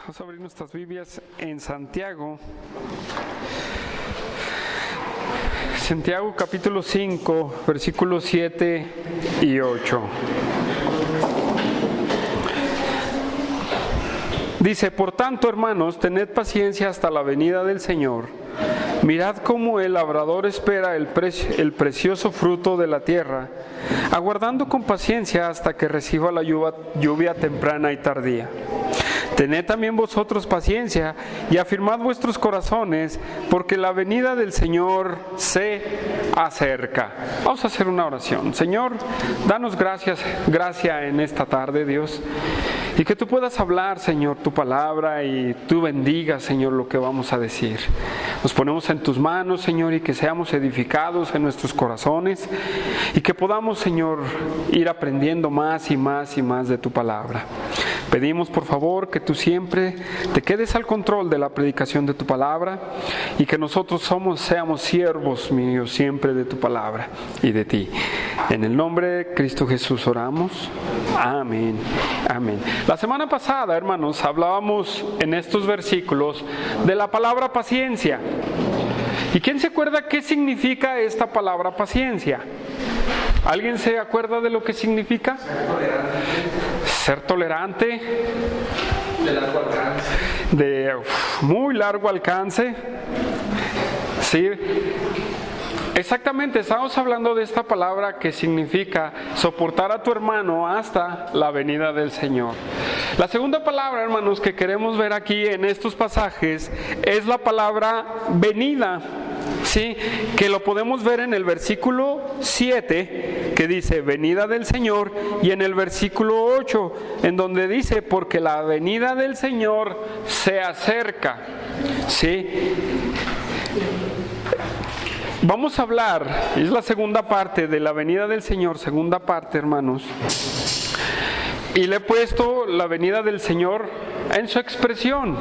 Vamos a abrir nuestras Biblias en Santiago. Santiago capítulo 5, versículos 7 y 8. Dice: por tanto, hermanos, tened paciencia hasta la venida del Señor. Mirad cómo el labrador espera el precioso fruto de la tierra, aguardando con paciencia hasta que reciba la lluvia temprana y tardía. Tened también vosotros paciencia y afirmad vuestros corazones, porque la venida del Señor se acerca. Vamos a hacer una oración. Señor, danos gracia en esta tarde, Dios, y que tú puedas hablar, Señor, tu palabra, y tú bendigas, Señor, lo que vamos a decir. Nos ponemos en tus manos, Señor, y que seamos edificados en nuestros corazones, y que podamos, Señor, ir aprendiendo más y más y más de tu palabra. Pedimos, por favor, que tú siempre te quedes al control de la predicación de tu palabra, y que nosotros seamos siervos míos siempre de tu palabra y de ti. En el nombre de Cristo Jesús oramos. Amén. Amén. La semana pasada, hermanos, hablábamos en estos versículos de la palabra paciencia. ¿Y quién se acuerda qué significa esta palabra paciencia? ¿Alguien se acuerda de lo que significa? Ser tolerante. De largo alcance. De muy largo alcance. Sí. Exactamente, estamos hablando de esta palabra que significa soportar a tu hermano hasta la venida del Señor. La segunda palabra, hermanos, que queremos ver aquí en estos pasajes es la palabra venida. Sí, que lo podemos ver en el versículo 7, que dice venida del Señor, y en el versículo 8, en donde dice porque la venida del Señor se acerca. Sí. Vamos a hablar, es la segunda parte de la venida del Señor, segunda parte, hermanos. Y le he puesto la venida del Señor en su expresión.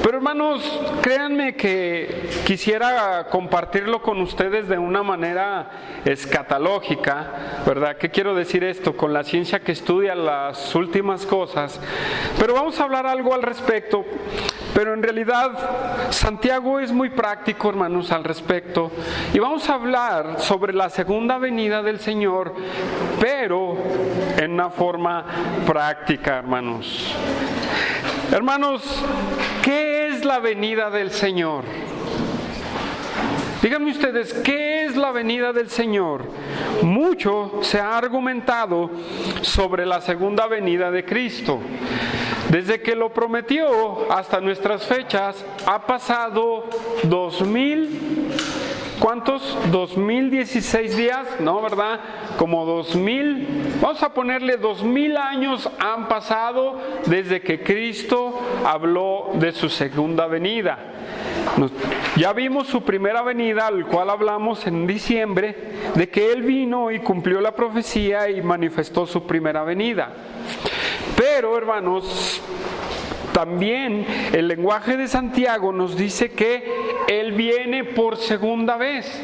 Pero, hermanos, créanme que quisiera compartirlo con ustedes de una manera escatológica, ¿verdad? ¿Qué quiero decir esto? Con la ciencia que estudia las últimas cosas. Pero vamos a hablar algo al respecto. Pero en realidad Santiago es muy práctico, hermanos, al respecto. Y vamos a hablar sobre la segunda venida del Señor, pero en una forma práctica, hermanos. Hermanos, ¿qué es la venida del Señor? Díganme ustedes, ¿qué es la venida del Señor? Mucho se ha argumentado sobre la segunda venida de Cristo. Desde que lo prometió hasta nuestras fechas ha pasado 2016 días, ¿no? ¿Verdad? Como 2000, vamos a ponerle 2000 años han pasado desde que Cristo habló de su segunda venida. Ya vimos su primera venida, al cual hablamos en diciembre, de que Él vino y cumplió la profecía y manifestó su primera venida. Pero, hermanos, también el lenguaje de Santiago nos dice que Él viene por segunda vez.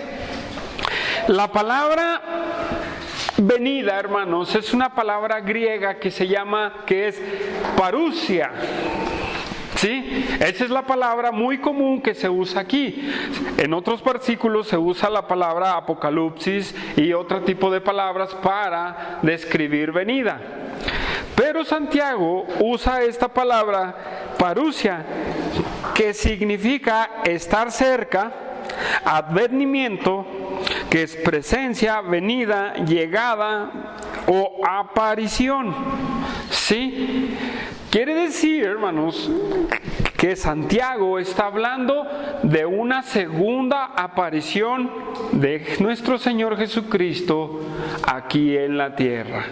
La palabra venida, hermanos, es una palabra griega que es parousia. ¿Sí? Esa es la palabra muy común que se usa aquí. En otros versículos se usa la palabra apocalipsis y otro tipo de palabras para describir venida. Pero Santiago usa esta palabra parousia, que significa estar cerca, advenimiento, que es presencia, venida, llegada o aparición. ¿Sí? Quiere decir, hermanos, que Santiago está hablando de una segunda aparición de nuestro Señor Jesucristo aquí en la tierra.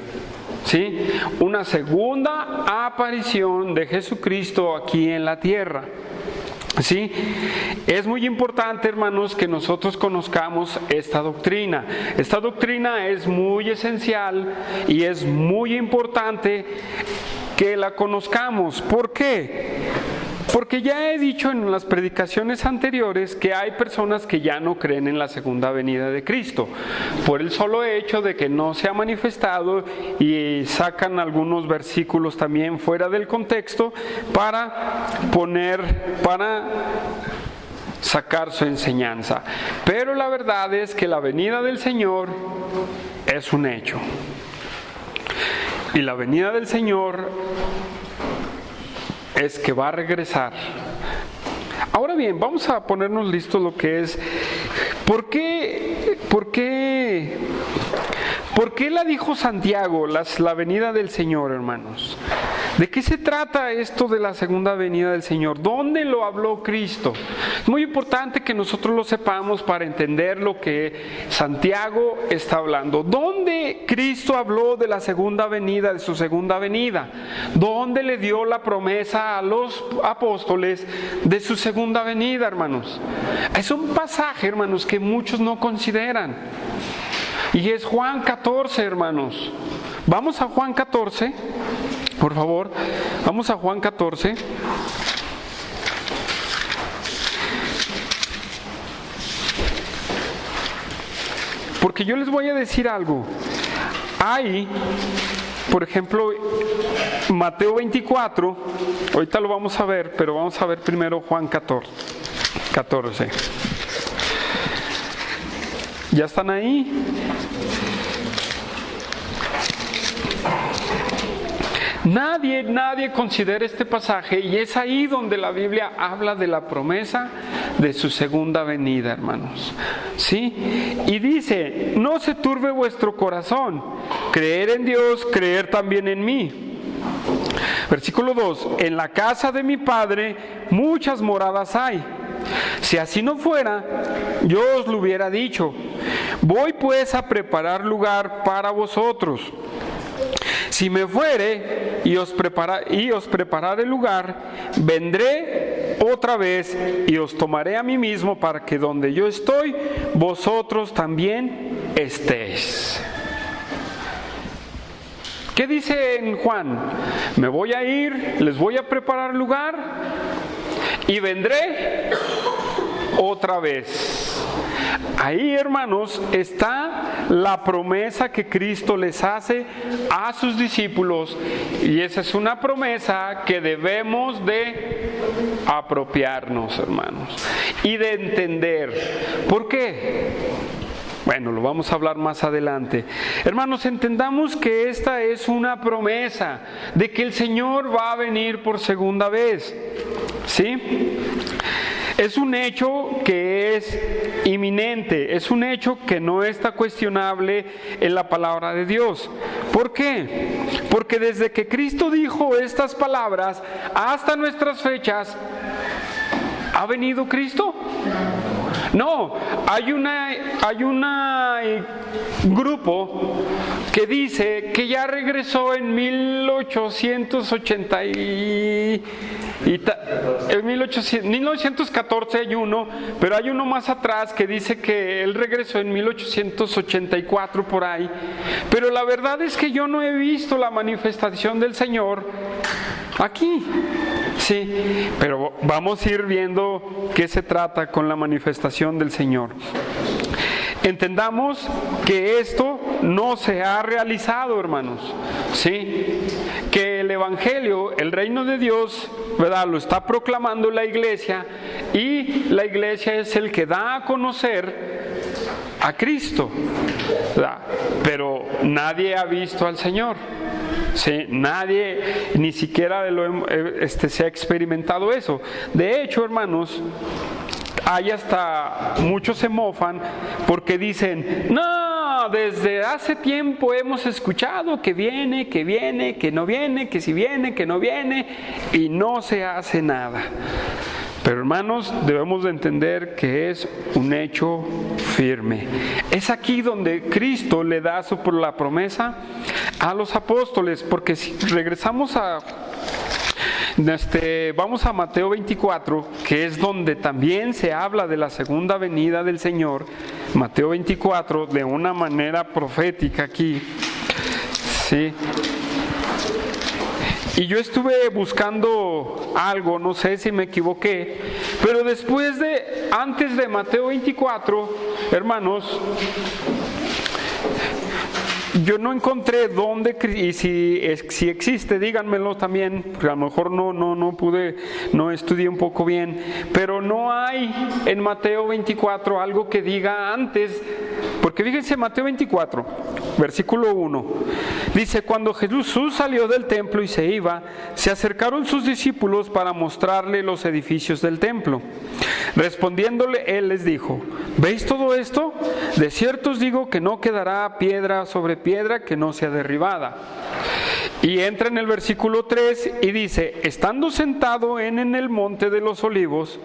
¿Sí? Una segunda aparición de Jesucristo aquí en la tierra. ¿Sí? Es muy importante, hermanos, que nosotros conozcamos esta doctrina. Esta doctrina es muy esencial y es muy importante que la conozcamos. ¿Por qué? Porque ya he dicho en las predicaciones anteriores que hay personas que ya no creen en la segunda venida de Cristo, por el solo hecho de que no se ha manifestado, y sacan algunos versículos también fuera del contexto para sacar su enseñanza. Pero la verdad es que la venida del Señor es un hecho. Y la venida del Señor es que va a regresar. Ahora bien, vamos a ponernos listos lo que es. ¿Por qué la dijo Santiago, la venida del Señor, hermanos? ¿De qué se trata esto de la segunda venida del Señor? ¿Dónde lo habló Cristo? Es muy importante que nosotros lo sepamos para entender lo que Santiago está hablando. ¿Dónde Cristo habló de la segunda venida, de su segunda venida? ¿Dónde le dio la promesa a los apóstoles de su segunda venida, hermanos? Es un pasaje, hermanos, que muchos no consideran. Y es Juan 14, hermanos. Vamos a Juan 14. Por favor, vamos a Juan 14. Porque yo les voy a decir algo. Hay, por ejemplo, Mateo 24. Ahorita lo vamos a ver, pero vamos a ver primero Juan 14. ¿Ya están ahí? Nadie considera este pasaje, y es ahí donde la Biblia habla de la promesa de su segunda venida, hermanos. ¿Sí? Y dice: no se turbe vuestro corazón, creer en Dios, creer también en mí. Versículo 2: en la casa de mi Padre muchas moradas hay. Si así no fuera, yo os lo hubiera dicho. Voy pues a preparar lugar para vosotros. Si me fuere y os preparare lugar, vendré otra vez y os tomaré a mí mismo, para que donde yo estoy, vosotros también estéis. ¿Qué dice en Juan? Me voy a ir, les voy a preparar lugar y vendré otra vez. Ahí, hermanos, está la promesa que Cristo les hace a sus discípulos, y esa es una promesa que debemos de apropiarnos, hermanos, y de entender. ¿Por qué? Bueno, lo vamos a hablar más adelante. Hermanos, entendamos que esta es una promesa de que el Señor va a venir por segunda vez. ¿Sí? Es un hecho que es inminente, es un hecho que no está cuestionable en la palabra de Dios. ¿Por qué? Porque desde que Cristo dijo estas palabras hasta nuestras fechas, ¿ha venido Cristo? No, hay un grupo que dice que ya regresó en 1914 hay uno, pero hay uno más atrás que dice que él regresó en 1884 por ahí. Pero la verdad es que yo no he visto la manifestación del Señor aquí. Sí, pero vamos a ir viendo qué se trata con la manifestación del Señor. Entendamos que esto no se ha realizado, hermanos. Sí, que el Evangelio, el reino de Dios, ¿verdad?, lo está proclamando la iglesia, y la iglesia es el que da a conocer a Cristo, ¿verdad? Pero nadie ha visto al Señor. Sí, nadie, ni siquiera se ha experimentado eso. De hecho, hermanos, hay hasta muchos se mofan porque dicen: no, desde hace tiempo hemos escuchado que viene, que no viene, que si viene, que no viene, y no se hace nada. Pero, hermanos, debemos de entender que es un hecho firme. Es aquí donde Cristo le da la promesa a los apóstoles, porque si regresamos vamos a Mateo 24, que es donde también se habla de la segunda venida del Señor. Mateo 24, de una manera profética aquí. Sí. Y yo estuve buscando algo, no sé si me equivoqué, pero antes de Mateo 24, hermanos, yo no encontré dónde, y si existe, díganmelo también, porque a lo mejor no estudié un poco bien, pero no hay en Mateo 24 algo que diga antes, porque fíjense, Mateo 24, versículo 1, dice: cuando Jesús salió del templo y se iba, se acercaron sus discípulos para mostrarle los edificios del templo. Respondiéndole, él les dijo: ¿veis todo esto? De cierto os digo que no quedará piedra sobre piedra que no sea derribada. Y entra en el versículo 3 y dice: estando sentado en el monte de los olivos,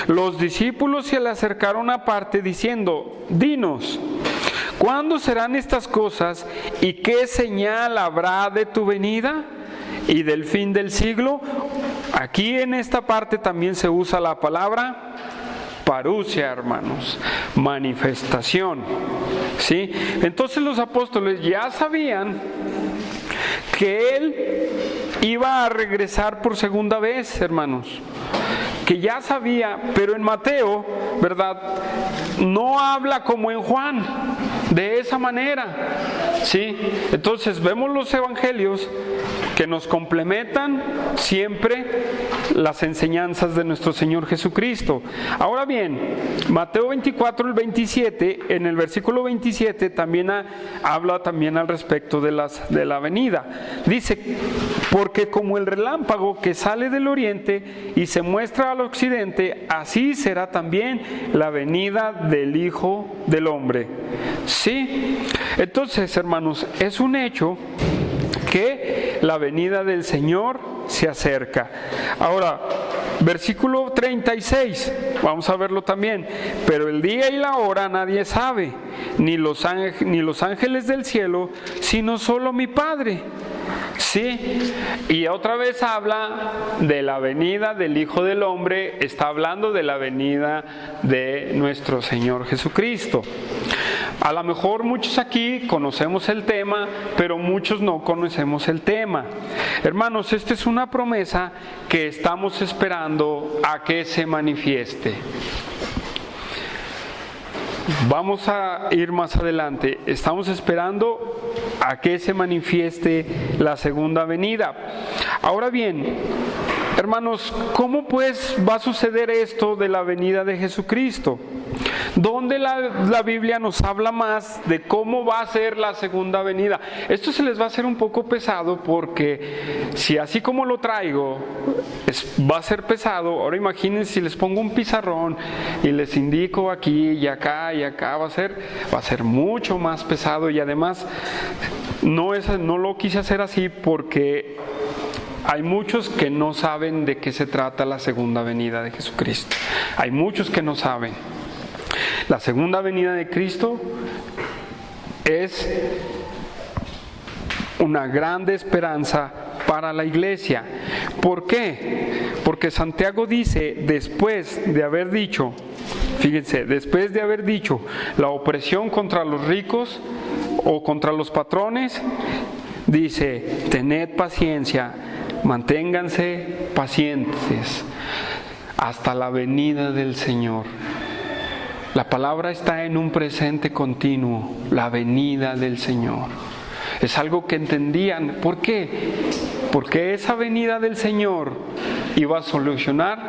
los discípulos se le acercaron aparte diciendo: dinos, ¿cuándo serán estas cosas y qué señal habrá de tu venida y del fin del siglo? Aquí en esta parte también se usa la palabra parusia, hermanos, manifestación, ¿sí? Entonces los apóstoles ya sabían que él iba a regresar por segunda vez, hermanos, que ya sabía, pero en Mateo, ¿verdad?, no habla como en Juan, de esa manera, ¿sí? Entonces vemos los evangelios que nos complementan siempre las enseñanzas de nuestro Señor Jesucristo. Ahora bien, Mateo 24, el 27, en el versículo 27 también habla también al respecto de la venida. Dice: porque como el relámpago que sale del oriente y se muestra al occidente, así será también la venida del Hijo del Hombre. ¿Sí? Entonces, hermanos, es un hecho que la venida del Señor se acerca. Ahora, versículo 36, vamos a verlo también. Pero el día y la hora nadie sabe, ni los ángeles del cielo, sino solo mi Padre. Sí, y otra vez habla de la venida del Hijo del Hombre, está hablando de la venida de nuestro Señor Jesucristo. A lo mejor muchos aquí conocemos el tema, pero muchos no conocemos el tema. Hermanos, esta es una promesa que estamos esperando a que se manifieste. Vamos a ir más adelante. Estamos esperando a que se manifieste la segunda venida. Ahora bien, hermanos, ¿cómo pues va a suceder esto de la venida de Jesucristo? ¿Dónde la Biblia nos habla más de cómo va a ser la segunda venida? Esto se les va a hacer un poco pesado, porque si así como lo traigo va a ser pesado, ahora imagínense si les pongo un pizarrón y les indico aquí y acá, va a ser mucho más pesado. Y además no lo quise hacer así porque hay muchos que no saben de qué se trata la segunda venida de Jesucristo. Hay muchos que no saben. La segunda venida de Cristo es una grande esperanza para la iglesia. ¿Por qué? Porque Santiago dice, después de haber dicho, fíjense, después de haber dicho la opresión contra los ricos o contra los patrones, dice: tened paciencia, manténganse pacientes hasta la venida del Señor. La palabra está en un presente continuo, la venida del Señor. Es algo que entendían. ¿Por qué? Porque esa venida del Señor iba a solucionar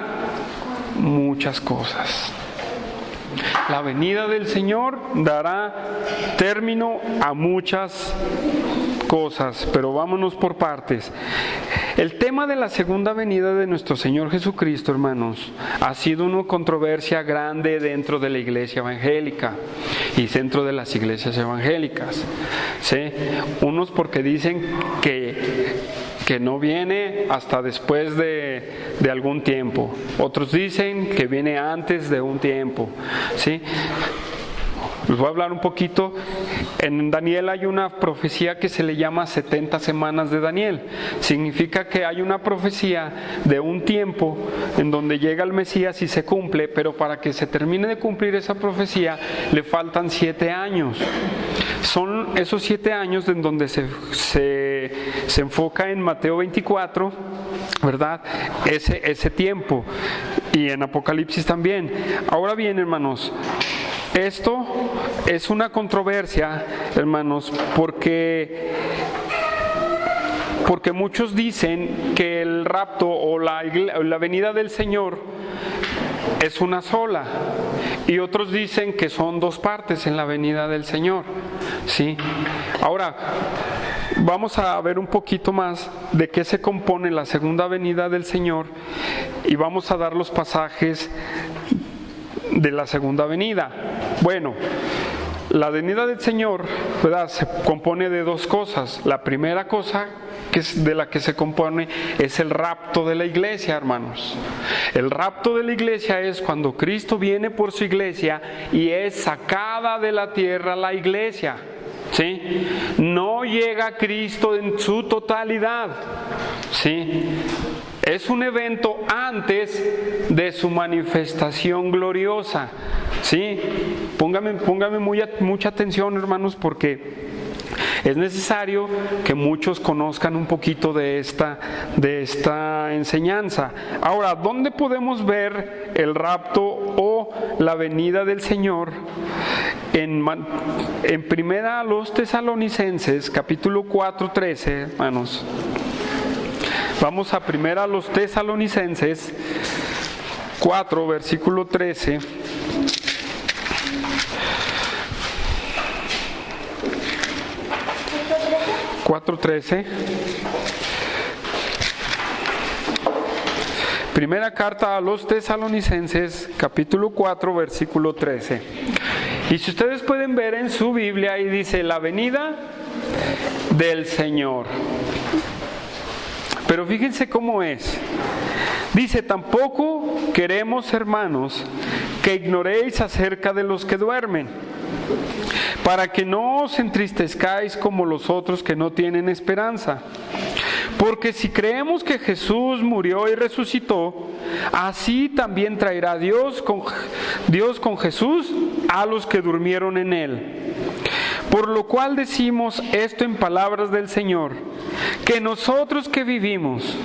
muchas cosas. La venida del Señor dará término a muchas cosas, pero vámonos por partes. El tema de la segunda venida de nuestro Señor Jesucristo, hermanos, ha sido una controversia grande dentro de la iglesia evangélica y dentro de las iglesias evangélicas, ¿sí? Unos porque dicen que no viene hasta después de algún tiempo. Otros dicen que viene antes de un tiempo, ¿sí? Les voy a hablar un poquito. En Daniel hay una profecía que se le llama 70 semanas de Daniel. Significa que hay una profecía de un tiempo en donde llega el Mesías y se cumple, pero para que se termine de cumplir esa profecía le faltan 7 años. Son esos 7 años en donde se se enfoca en Mateo 24, ¿verdad? Ese tiempo, y en Apocalipsis también. Ahora bien, hermanos, esto es una controversia, hermanos, porque muchos dicen que el rapto o la venida del Señor es una sola, y otros dicen que son dos partes en la venida del Señor, ¿sí? Ahora, vamos a ver un poquito más de qué se compone la segunda venida del Señor, y vamos a dar los pasajes de la segunda venida. Bueno, la venida del Señor, ¿verdad?, se compone de dos cosas. La primera cosa de la que se compone es el rapto de la iglesia, hermanos. El rapto de la iglesia es cuando Cristo viene por su iglesia y es sacada de la tierra la iglesia, ¿sí? No llega Cristo en su totalidad, ¿sí? Es un evento antes de su manifestación gloriosa, ¿sí? Póngame mucha atención, hermanos, porque es necesario que muchos conozcan un poquito de esta enseñanza. Ahora, ¿dónde podemos ver el rapto o la venida del Señor? En primera a los Tesalonicenses, capítulo 4:13, hermanos. Vamos a primera a los Tesalonicenses 4, versículo 13. Primera carta a los Tesalonicenses, capítulo 4, versículo 13. Y si ustedes pueden ver en su Biblia, ahí dice la venida del Señor. Pero fíjense cómo es. Dice, tampoco queremos, hermanos, que ignoréis acerca de los que duermen, para que no os entristezcáis como los otros que no tienen esperanza. Porque si creemos que Jesús murió y resucitó, así también traerá Dios con Jesús a los que durmieron en él. Por lo cual decimos esto en palabras del Señor, que nosotros que vivimos,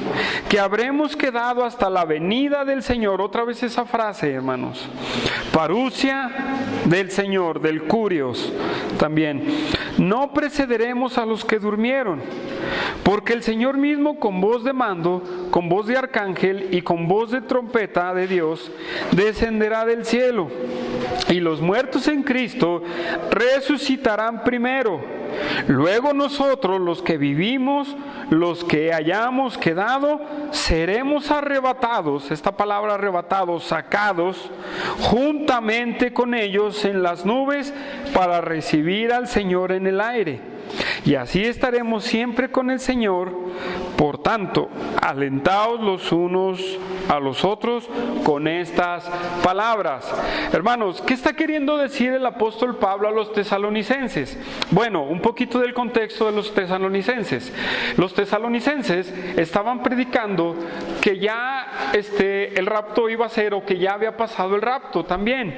que habremos quedado hasta la venida del Señor, otra vez esa frase, hermanos, parusia del Señor, del Curios también, no precederemos a los que durmieron, porque el Señor mismo con voz de mando, con voz de arcángel y con voz de trompeta de Dios, descenderá del cielo, y los muertos en Cristo resucitarán primero. Luego nosotros, los que vivimos, los que hayamos quedado, seremos arrebatados, esta palabra arrebatados, sacados, juntamente con ellos en las nubes para recibir al Señor en el aire. Y así estaremos siempre con el Señor. Por tanto, alentaos los unos a los otros con estas palabras. Hermanos, ¿qué está queriendo decir el apóstol Pablo a los tesalonicenses? Bueno, un poquito del contexto de los tesalonicenses. Los tesalonicenses estaban predicando que ya el rapto iba a ser, o que ya había pasado el rapto también.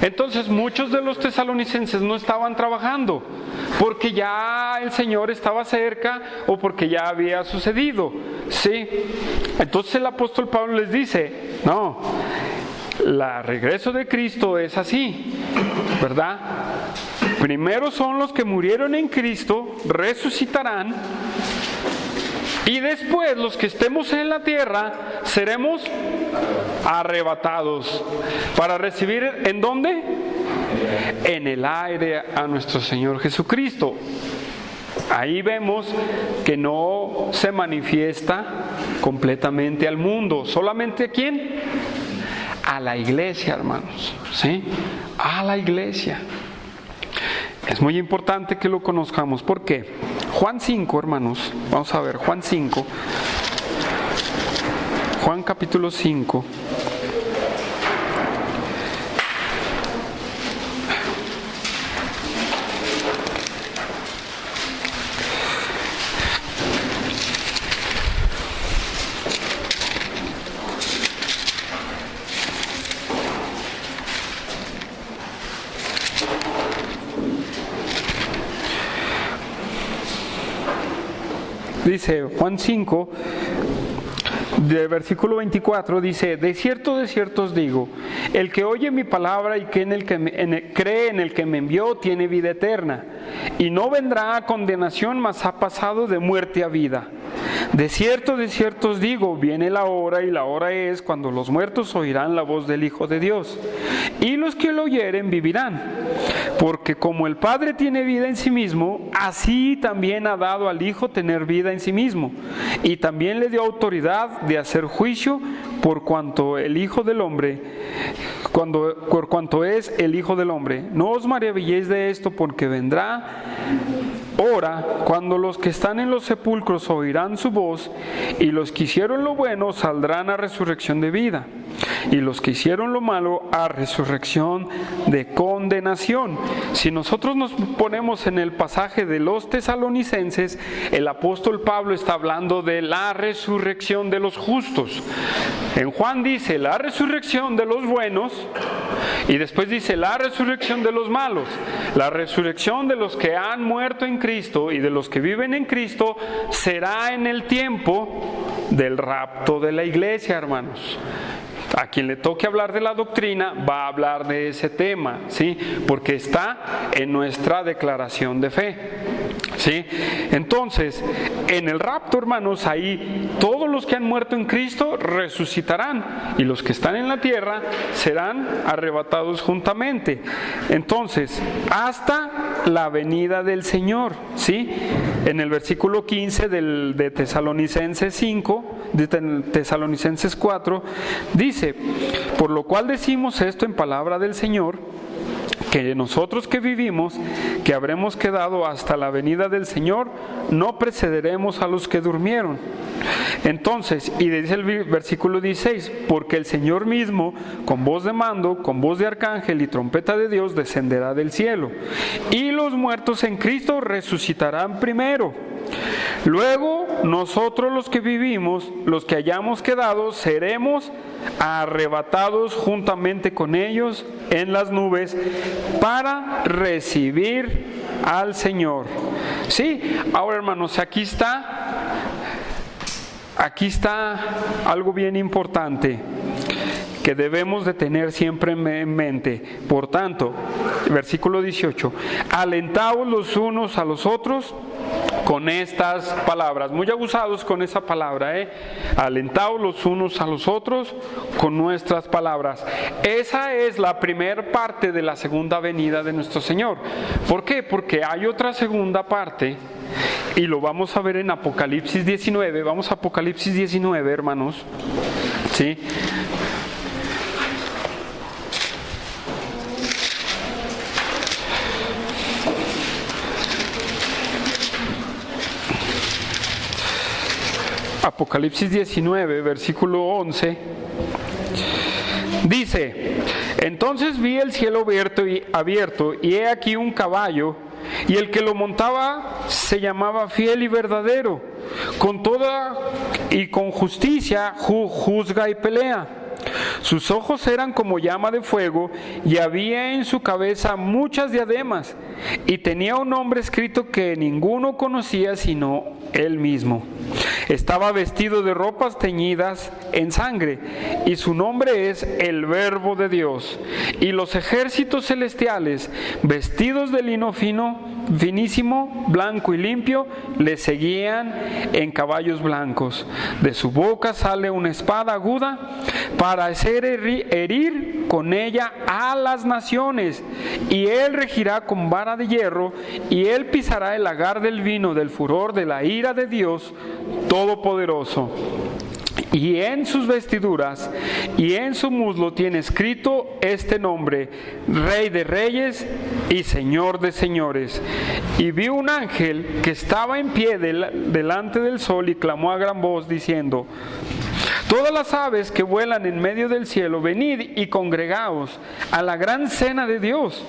Entonces muchos de los tesalonicenses no estaban trabajando porque ya el Señor estaba cerca o porque ya había sucedido, ¿sí? Entonces el apóstol Pablo les dice, no, el regreso de Cristo es así, ¿verdad? Primero son los que murieron en Cristo, resucitarán, y después los que estemos en la tierra seremos arrebatados para recibir, ¿en dónde? En el aire a nuestro Señor Jesucristo. Ahí vemos que no se manifiesta completamente al mundo. ¿Solamente a quién? A la iglesia, hermanos, ¿sí? A la iglesia. Es muy importante que lo conozcamos. ¿Por qué? Juan 5, hermanos. Vamos a ver, Juan 5. Juan capítulo 5. dice Juan 5, de versículo 24, dice: de cierto os digo, el que oye mi palabra y cree en el que me envió tiene vida eterna, y no vendrá a condenación, mas ha pasado de muerte a vida. De cierto os digo, viene la hora, y la hora es cuando los muertos oirán la voz del Hijo de Dios, y los que lo oyeren vivirán. Porque como el Padre tiene vida en sí mismo, así también ha dado al Hijo tener vida en sí mismo, y también le dio autoridad de hacer juicio por cuanto es el Hijo del Hombre. No os maravilléis de esto, porque vendrá hora cuando los que están en los sepulcros oirán su voz, y los que hicieron lo bueno saldrán a resurrección de vida, y los que hicieron lo malo a resurrección de condenación. Si nosotros nos ponemos en el pasaje de los tesalonicenses, el apóstol Pablo está hablando de la resurrección de los justos. En Juan dice la resurrección de los buenos, y después dice la resurrección de los malos. La resurrección de los que han muerto en Cristo y de los que viven en Cristo será en el tiempo del rapto de la iglesia, hermanos. A quien le toque hablar de la doctrina va a hablar de ese tema, ¿sí? Porque está en nuestra declaración de fe, ¿sí? Entonces, en el rapto, hermanos, ahí todos los que han muerto en Cristo resucitarán, y los que están en la tierra serán arrebatados juntamente. Entonces, hasta la venida del Señor, ¿sí? En el versículo 15 de Tesalonicenses 5, de Tesalonicenses 4, dice: por lo cual decimos esto en palabra del Señor, que nosotros que vivimos, que habremos quedado hasta la venida del Señor, no precederemos a los que durmieron. Entonces, y dice el versículo 16: porque el Señor mismo, con voz de mando, con voz de arcángel y trompeta de Dios, descenderá del cielo, y los muertos en Cristo resucitarán primero. Luego nosotros los que vivimos, los que hayamos quedado, seremos arrebatados juntamente con ellos en las nubes para recibir al Señor. Sí, ahora, hermanos, aquí está algo bien importante que debemos de tener siempre en mente. Por tanto, versículo 18: alentaos los unos a los otros con estas palabras. Muy abusados con esa palabra, alentaos los unos a los otros con nuestras palabras. Esa es la primera parte de la segunda venida de nuestro Señor. ¿Por qué? Porque hay otra segunda parte, y lo vamos a ver en Apocalipsis 19. Vamos a Apocalipsis 19, hermanos, ¿sí? Apocalipsis 19, versículo 11, dice: entonces vi el cielo abierto, y he aquí un caballo, y el que lo montaba se llamaba Fiel y Verdadero, con toda y con justicia juzga y pelea. Sus ojos eran como llama de fuego, y había en su cabeza muchas diademas, y tenía un nombre escrito que ninguno conocía sino él mismo. Estaba vestido de ropas teñidas en sangre, y su nombre es el Verbo de Dios. Y los ejércitos celestiales, vestidos de lino finísimo, blanco y limpio, le seguían en caballos blancos. De su boca sale una espada aguda para hacer herir con ella a las naciones, y él regirá con vara de hierro, y él pisará el lagar del vino del furor de la ira de Dios Todopoderoso. Y en sus vestiduras y en su muslo tiene escrito este nombre: Rey de Reyes y Señor de Señores. Y vi un ángel que estaba en pie delante del sol, y clamó a gran voz diciendo: todas las aves que vuelan en medio del cielo, venid y congregaos a la gran cena de Dios,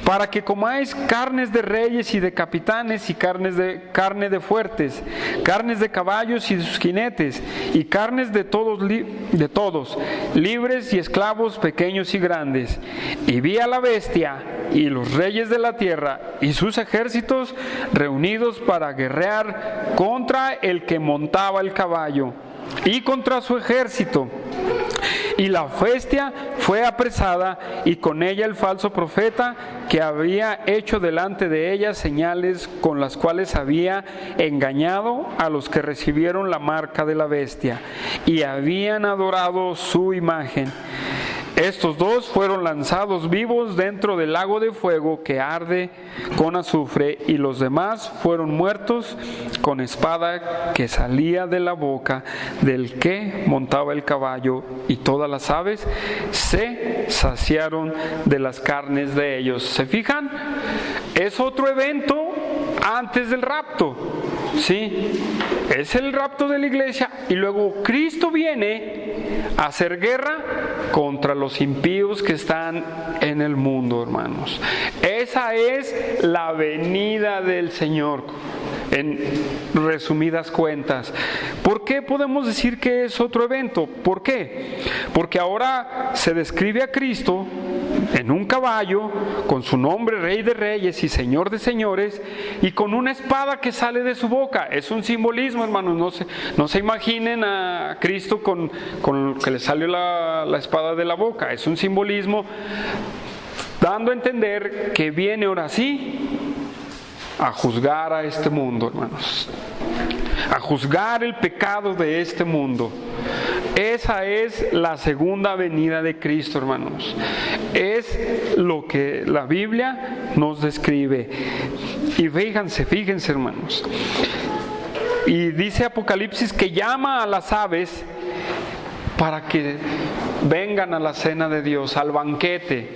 para que comáis carnes de reyes y de capitanes y carne de fuertes, carnes de caballos y de sus jinetes, y carnes de todos, libres y esclavos, pequeños y grandes. Y vi a la bestia y los reyes de la tierra y sus ejércitos reunidos para guerrear contra el que montaba el caballo y contra su ejército. Y la bestia fue apresada, y con ella el falso profeta, que había hecho delante de ella señales con las cuales había engañado a los que recibieron la marca de la bestia y habían adorado su imagen. Estos dos fueron lanzados vivos dentro del lago de fuego que arde con azufre, y los demás fueron muertos con espada que salía de la boca del que montaba el caballo, y todas las aves se saciaron de las carnes de ellos. ¿Se fijan? Es otro evento antes del rapto. Sí, es el rapto de la iglesia, y luego Cristo viene a hacer guerra contra los impíos que están en el mundo, hermanos. Esa es la venida del Señor, en resumidas cuentas. ¿Por qué podemos decir que es otro evento? ¿Por qué? Porque ahora se describe a Cristo en un caballo, con su nombre Rey de Reyes y Señor de Señores, y con una espada que sale de su boca. Es un simbolismo, hermanos. No se imaginen a Cristo con que le salió la espada de la boca. Es un simbolismo dando a entender que viene ahora sí a juzgar a este mundo, hermanos, a juzgar el pecado de este mundo. Esa es la segunda venida de Cristo, hermanos. Es lo que la Biblia nos describe. Y fíjense, hermanos. Y dice Apocalipsis que llama a las aves para que vengan a la cena de Dios, al banquete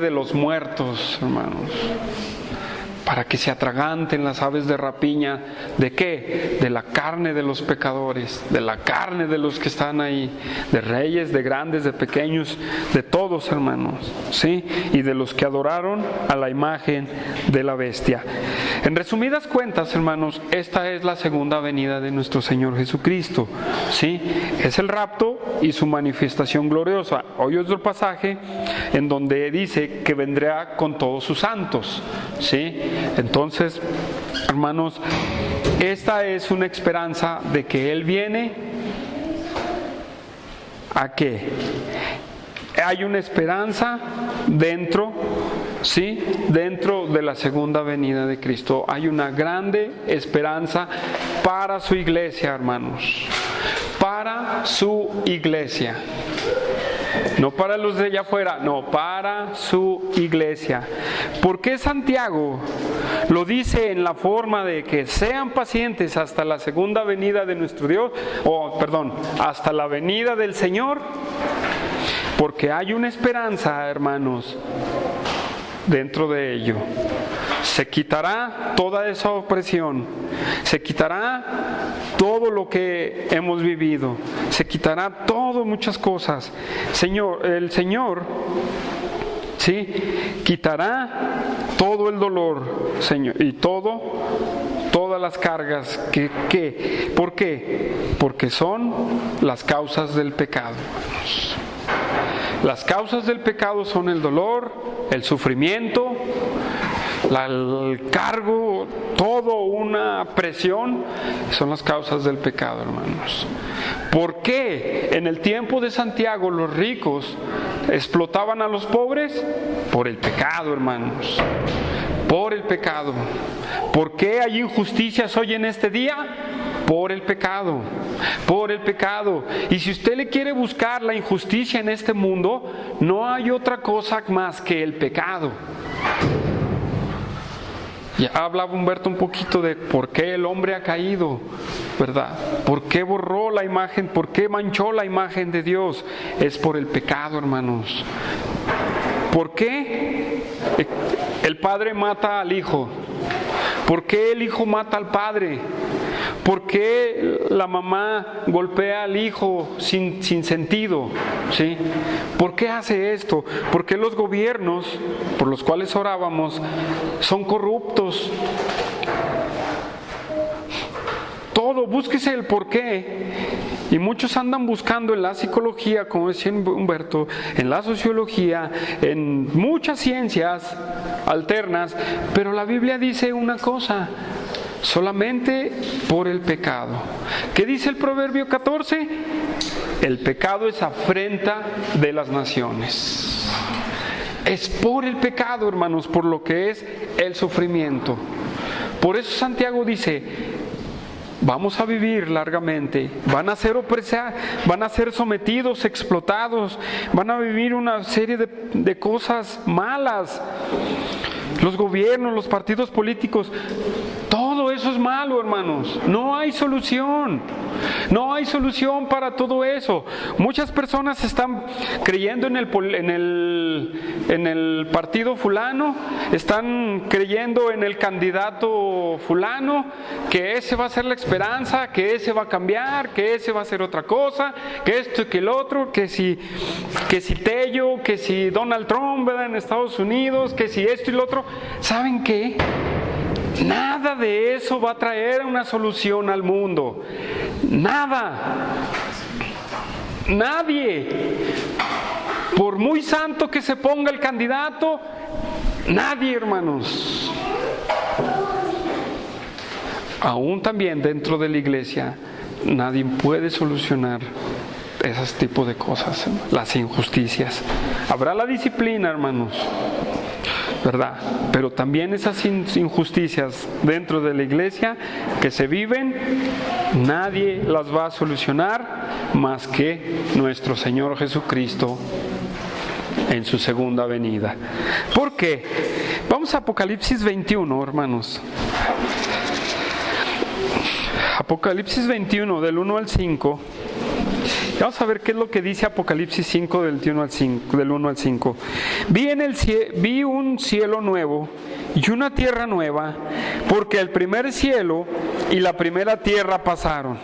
de los muertos, hermanos. Para que se atraganten las aves de rapiña. ¿De qué? De la carne de los pecadores, de la carne de los que están ahí, de reyes, de grandes, de pequeños, de todos, hermanos, ¿sí? Y de los que adoraron a la imagen de la bestia. En resumidas cuentas, hermanos, esta es la segunda venida de nuestro Señor Jesucristo, ¿sí? Es el rapto y su manifestación gloriosa. Hoy otro pasaje en donde dice que vendrá con todos sus santos, ¿sí? Entonces, hermanos, esta es una esperanza de que Él viene. ¿A qué? Hay una esperanza dentro, ¿sí? Dentro de la segunda venida de Cristo. Hay una grande esperanza para su iglesia, hermanos. Para su iglesia. No para los de allá afuera, no, para su iglesia. ¿Por qué Santiago lo dice en la forma de que sean pacientes hasta la segunda venida de nuestro Dios? Hasta la venida del Señor. Porque hay una esperanza, hermanos, dentro de ello. Se quitará toda esa opresión, se quitará todo lo que hemos vivido, se quitará muchas cosas. El Señor, ¿sí? Quitará todo el dolor, Señor, y todas las cargas. ¿Por qué? Porque son las causas del pecado. Las causas del pecado son el dolor, el sufrimiento, el cargo, todo una presión, son las causas del pecado, hermanos. ¿Por qué en el tiempo de Santiago los ricos explotaban a los pobres? Por el pecado, hermanos. Por el pecado. ¿Por qué hay injusticias hoy en este día? Por el pecado, por el pecado. Y si usted le quiere buscar la injusticia en este mundo, no hay otra cosa más que el pecado. Ya hablaba Humberto un poquito de por qué el hombre ha caído, ¿verdad? ¿Por qué borró la imagen? ¿Por qué manchó la imagen de Dios? Es por el pecado, hermanos. ¿Por qué el padre mata al hijo? ¿Por qué el hijo mata al padre? ¿Por qué la mamá golpea al hijo sin sentido? ¿Sí? ¿Por qué hace esto? ¿Por qué los gobiernos por los cuales orábamos son corruptos? Todo, búsquese el por qué. Y muchos andan buscando en la psicología, como decía Humberto, en la sociología, en muchas ciencias alternas, pero la Biblia dice una cosa: solamente por el pecado. ¿Qué dice el Proverbio 14? El pecado es afrenta de las naciones. Es por el pecado, hermanos, por lo que es el sufrimiento. Por eso Santiago dice: vamos a vivir largamente, van a ser opresados, van a ser sometidos, explotados, van a vivir una serie de cosas malas. Los gobiernos, los partidos políticos, todo eso es malo, hermanos. No hay solución. No hay solución para todo eso. Muchas personas están creyendo en el partido fulano, están creyendo en el candidato fulano, que ese va a ser la esperanza, que ese va a cambiar, que ese va a ser otra cosa, que esto y que el otro, que si Tello, que si Donald Trump, ¿verdad?, en Estados Unidos, que si esto y lo otro. ¿Saben qué? Nada de eso va a traer una solución al mundo. Nada. Nadie. Por muy santo que se ponga el candidato, nadie, hermanos. Aún también dentro de la iglesia, nadie puede solucionar esos tipos de cosas, las injusticias. Habrá la disciplina, hermanos, ¿verdad? Pero también esas injusticias dentro de la iglesia que se viven, nadie las va a solucionar más que nuestro Señor Jesucristo en su segunda venida. ¿Por qué? Vamos a Apocalipsis 21, hermanos. Apocalipsis 21, del 1 al 5. Vamos a ver qué es lo que dice Apocalipsis 5, del 1 al 5. Vi un cielo nuevo y una tierra nueva, porque el primer cielo y la primera tierra pasaron,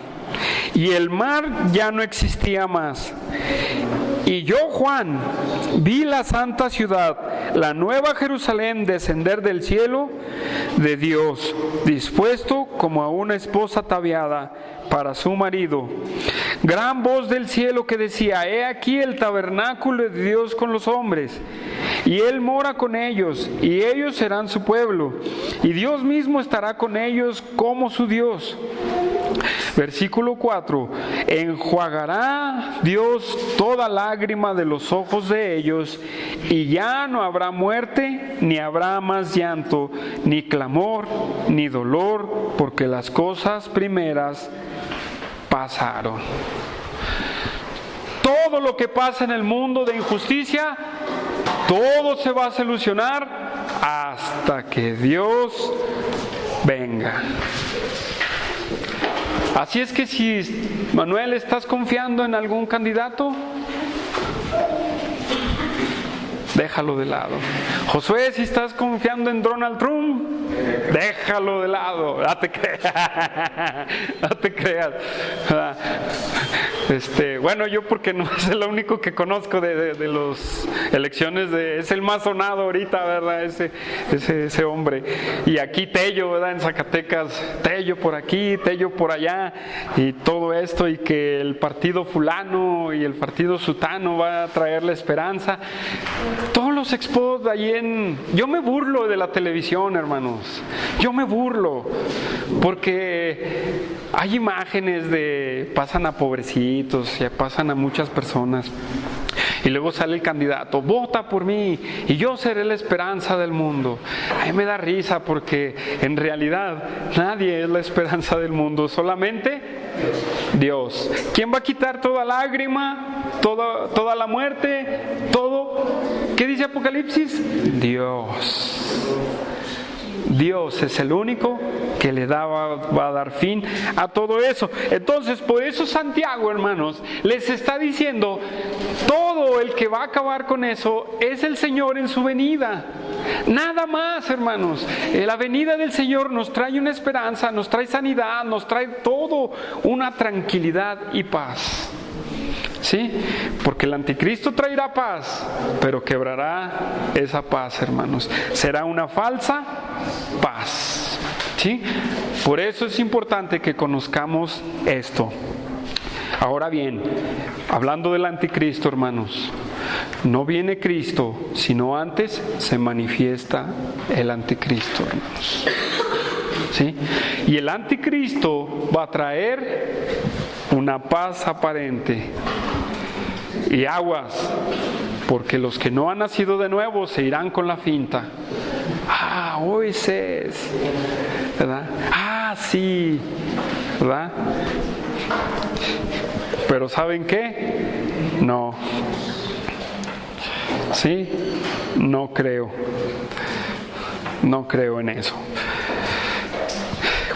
y el mar ya no existía más. Y yo, Juan, vi la santa ciudad, la nueva Jerusalén, descender del cielo de Dios, dispuesto como a una esposa ataviada para su marido. Gran voz del cielo que decía: he aquí el tabernáculo de Dios con los hombres, y Él mora con ellos, y ellos serán su pueblo, y Dios mismo estará con ellos como su Dios. Versículo 4: enjuagará Dios toda lágrima de los ojos de ellos, y ya no habrá muerte, ni habrá más llanto, ni clamor, ni dolor, porque las cosas primeras pasaron. Todo lo que pasa en el mundo de injusticia, todo se va a solucionar hasta que Dios venga. Así es que si, Manuel, estás confiando en algún candidato, déjalo de lado. Josué, si estás confiando en Donald Trump, déjalo de lado. No te creas. Bueno, yo porque no es el único que conozco de las elecciones, es el más sonado ahorita, ¿verdad? Ese hombre. Y aquí Tello, ¿verdad? En Zacatecas, Tello por aquí, Tello por allá, y todo esto, y que el partido fulano y el partido sutano va a traer la esperanza. Todos los expos de ahí yo me burlo de la televisión, hermanos. Yo me burlo porque hay imágenes pasan a pobrecitos, ya pasan a muchas personas, y luego sale el candidato: vota por mí y yo seré la esperanza del mundo. A mí me da risa porque en realidad nadie es la esperanza del mundo, solamente Dios. ¿Quién va a quitar toda lágrima, toda la muerte, todo? ¿Qué dice Apocalipsis? Dios. Dios es el único que va a dar fin a todo eso. Entonces, por eso Santiago, hermanos, les está diciendo, todo el que va a acabar con eso es el Señor en su venida. Nada más, hermanos. La venida del Señor nos trae una esperanza, nos trae sanidad, nos trae todo, una tranquilidad y paz. ¿Sí? Porque el anticristo traerá paz, pero quebrará esa paz, hermanos. Será una falsa paz. ¿Sí? Por eso es importante que conozcamos esto. Ahora bien, hablando del anticristo, hermanos, no viene Cristo, sino antes se manifiesta el anticristo, hermanos. ¿Sí? Y el anticristo va a traer una paz aparente. Y aguas, porque los que no han nacido de nuevo se irán con la finta. Ah, Moisés, ¿verdad? Ah, sí, ¿verdad? Pero ¿saben qué? No. ¿Sí? No creo. No creo en eso.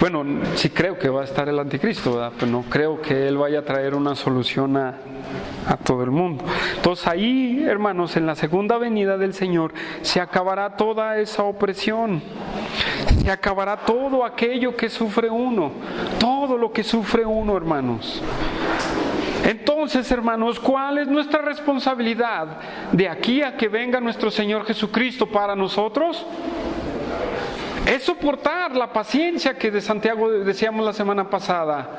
Bueno, sí creo que va a estar el anticristo, ¿verdad? Pero no creo que él vaya a traer una solución a todo el mundo. Entonces ahí, hermanos, en la segunda venida del Señor se acabará toda esa opresión, se acabará todo aquello que sufre uno, todo lo que sufre uno, hermanos. Entonces, hermanos, ¿cuál es nuestra responsabilidad de aquí a que venga nuestro Señor Jesucristo para nosotros? Es soportar la paciencia que de Santiago decíamos la semana pasada.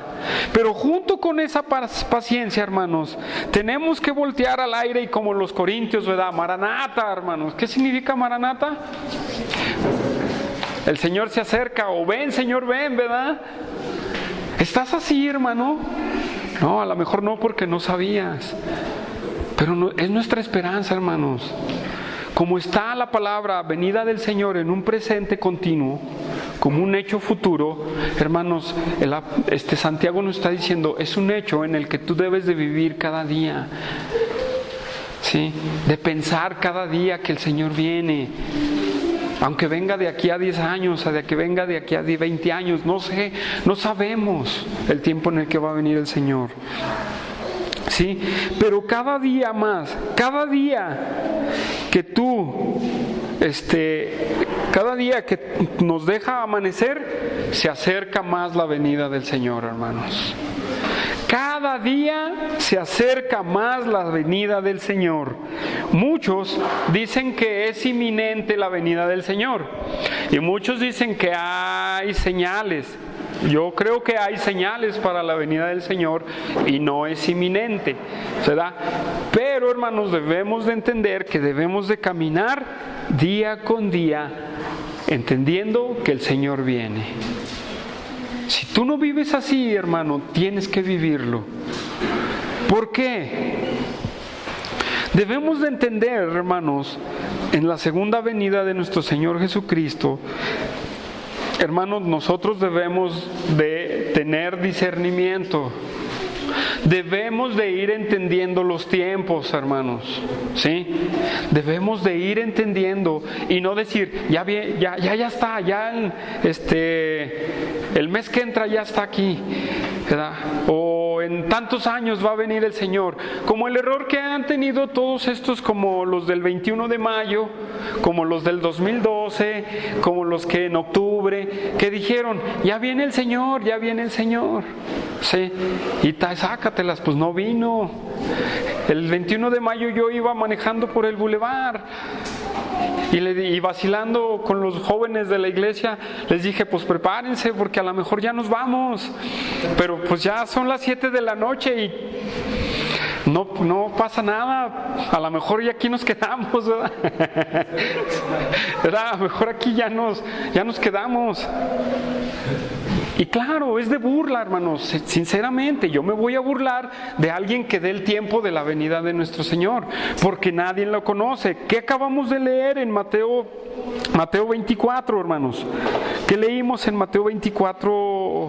Pero junto con esa paciencia, hermanos, tenemos que voltear al aire y como los corintios, ¿verdad? Maranata, hermanos. ¿Qué significa Maranata? El Señor se acerca, o ven, Señor, ven, ¿verdad? ¿Estás así, hermano? No, a lo mejor no, porque no sabías. Pero no, es nuestra esperanza, hermanos. Como está la palabra venida del Señor en un presente continuo, como un hecho futuro, hermanos, Santiago nos está diciendo, es un hecho en el que tú debes de vivir cada día, ¿sí? De pensar cada día que el Señor viene, aunque venga de aquí a 10 años, o de que venga de aquí a 20 años, no sé, no sabemos el tiempo en el que va a venir el Señor. Sí, pero cada día más, cada día que cada día que nos deja amanecer, se acerca más la venida del Señor, hermanos. Cada día se acerca más la venida del Señor. Muchos dicen que es inminente la venida del Señor y muchos dicen que hay señales. Yo creo que hay señales para la venida del Señor y no es inminente, ¿verdad? Pero, hermanos, debemos de entender que debemos de caminar día con día, entendiendo que el Señor viene. Si tú no vives así, hermano, tienes que vivirlo. ¿Por qué? Debemos de entender, hermanos, en la segunda venida de nuestro Señor Jesucristo, hermanos, nosotros debemos de tener discernimiento. Debemos de ir entendiendo los tiempos, hermanos, ¿sí? Debemos de ir entendiendo y no decir, ya está, el mes que entra ya está aquí, ¿verdad? O en tantos años va a venir el Señor. Como el error que han tenido todos estos, como los del 21 de mayo, como los del 2012, como los que en octubre, que dijeron, ya viene el Señor, ya viene el Señor. Sí, y sácatelas, pues no vino. El 21 de mayo yo iba manejando por el bulevar y vacilando con los jóvenes de la iglesia, les dije, pues prepárense porque a lo mejor ya nos vamos, pero pues ya son las 7 de la noche y no pasa nada, a lo mejor ya aquí nos quedamos, ¿verdad? ¿Verdad? A lo mejor aquí ya nos quedamos. Y claro, es de burla, hermanos, sinceramente, yo me voy a burlar de alguien que dé el tiempo de la venida de nuestro Señor, porque nadie lo conoce. ¿Qué acabamos de leer en Mateo 24, hermanos? ¿Qué leímos en Mateo 24?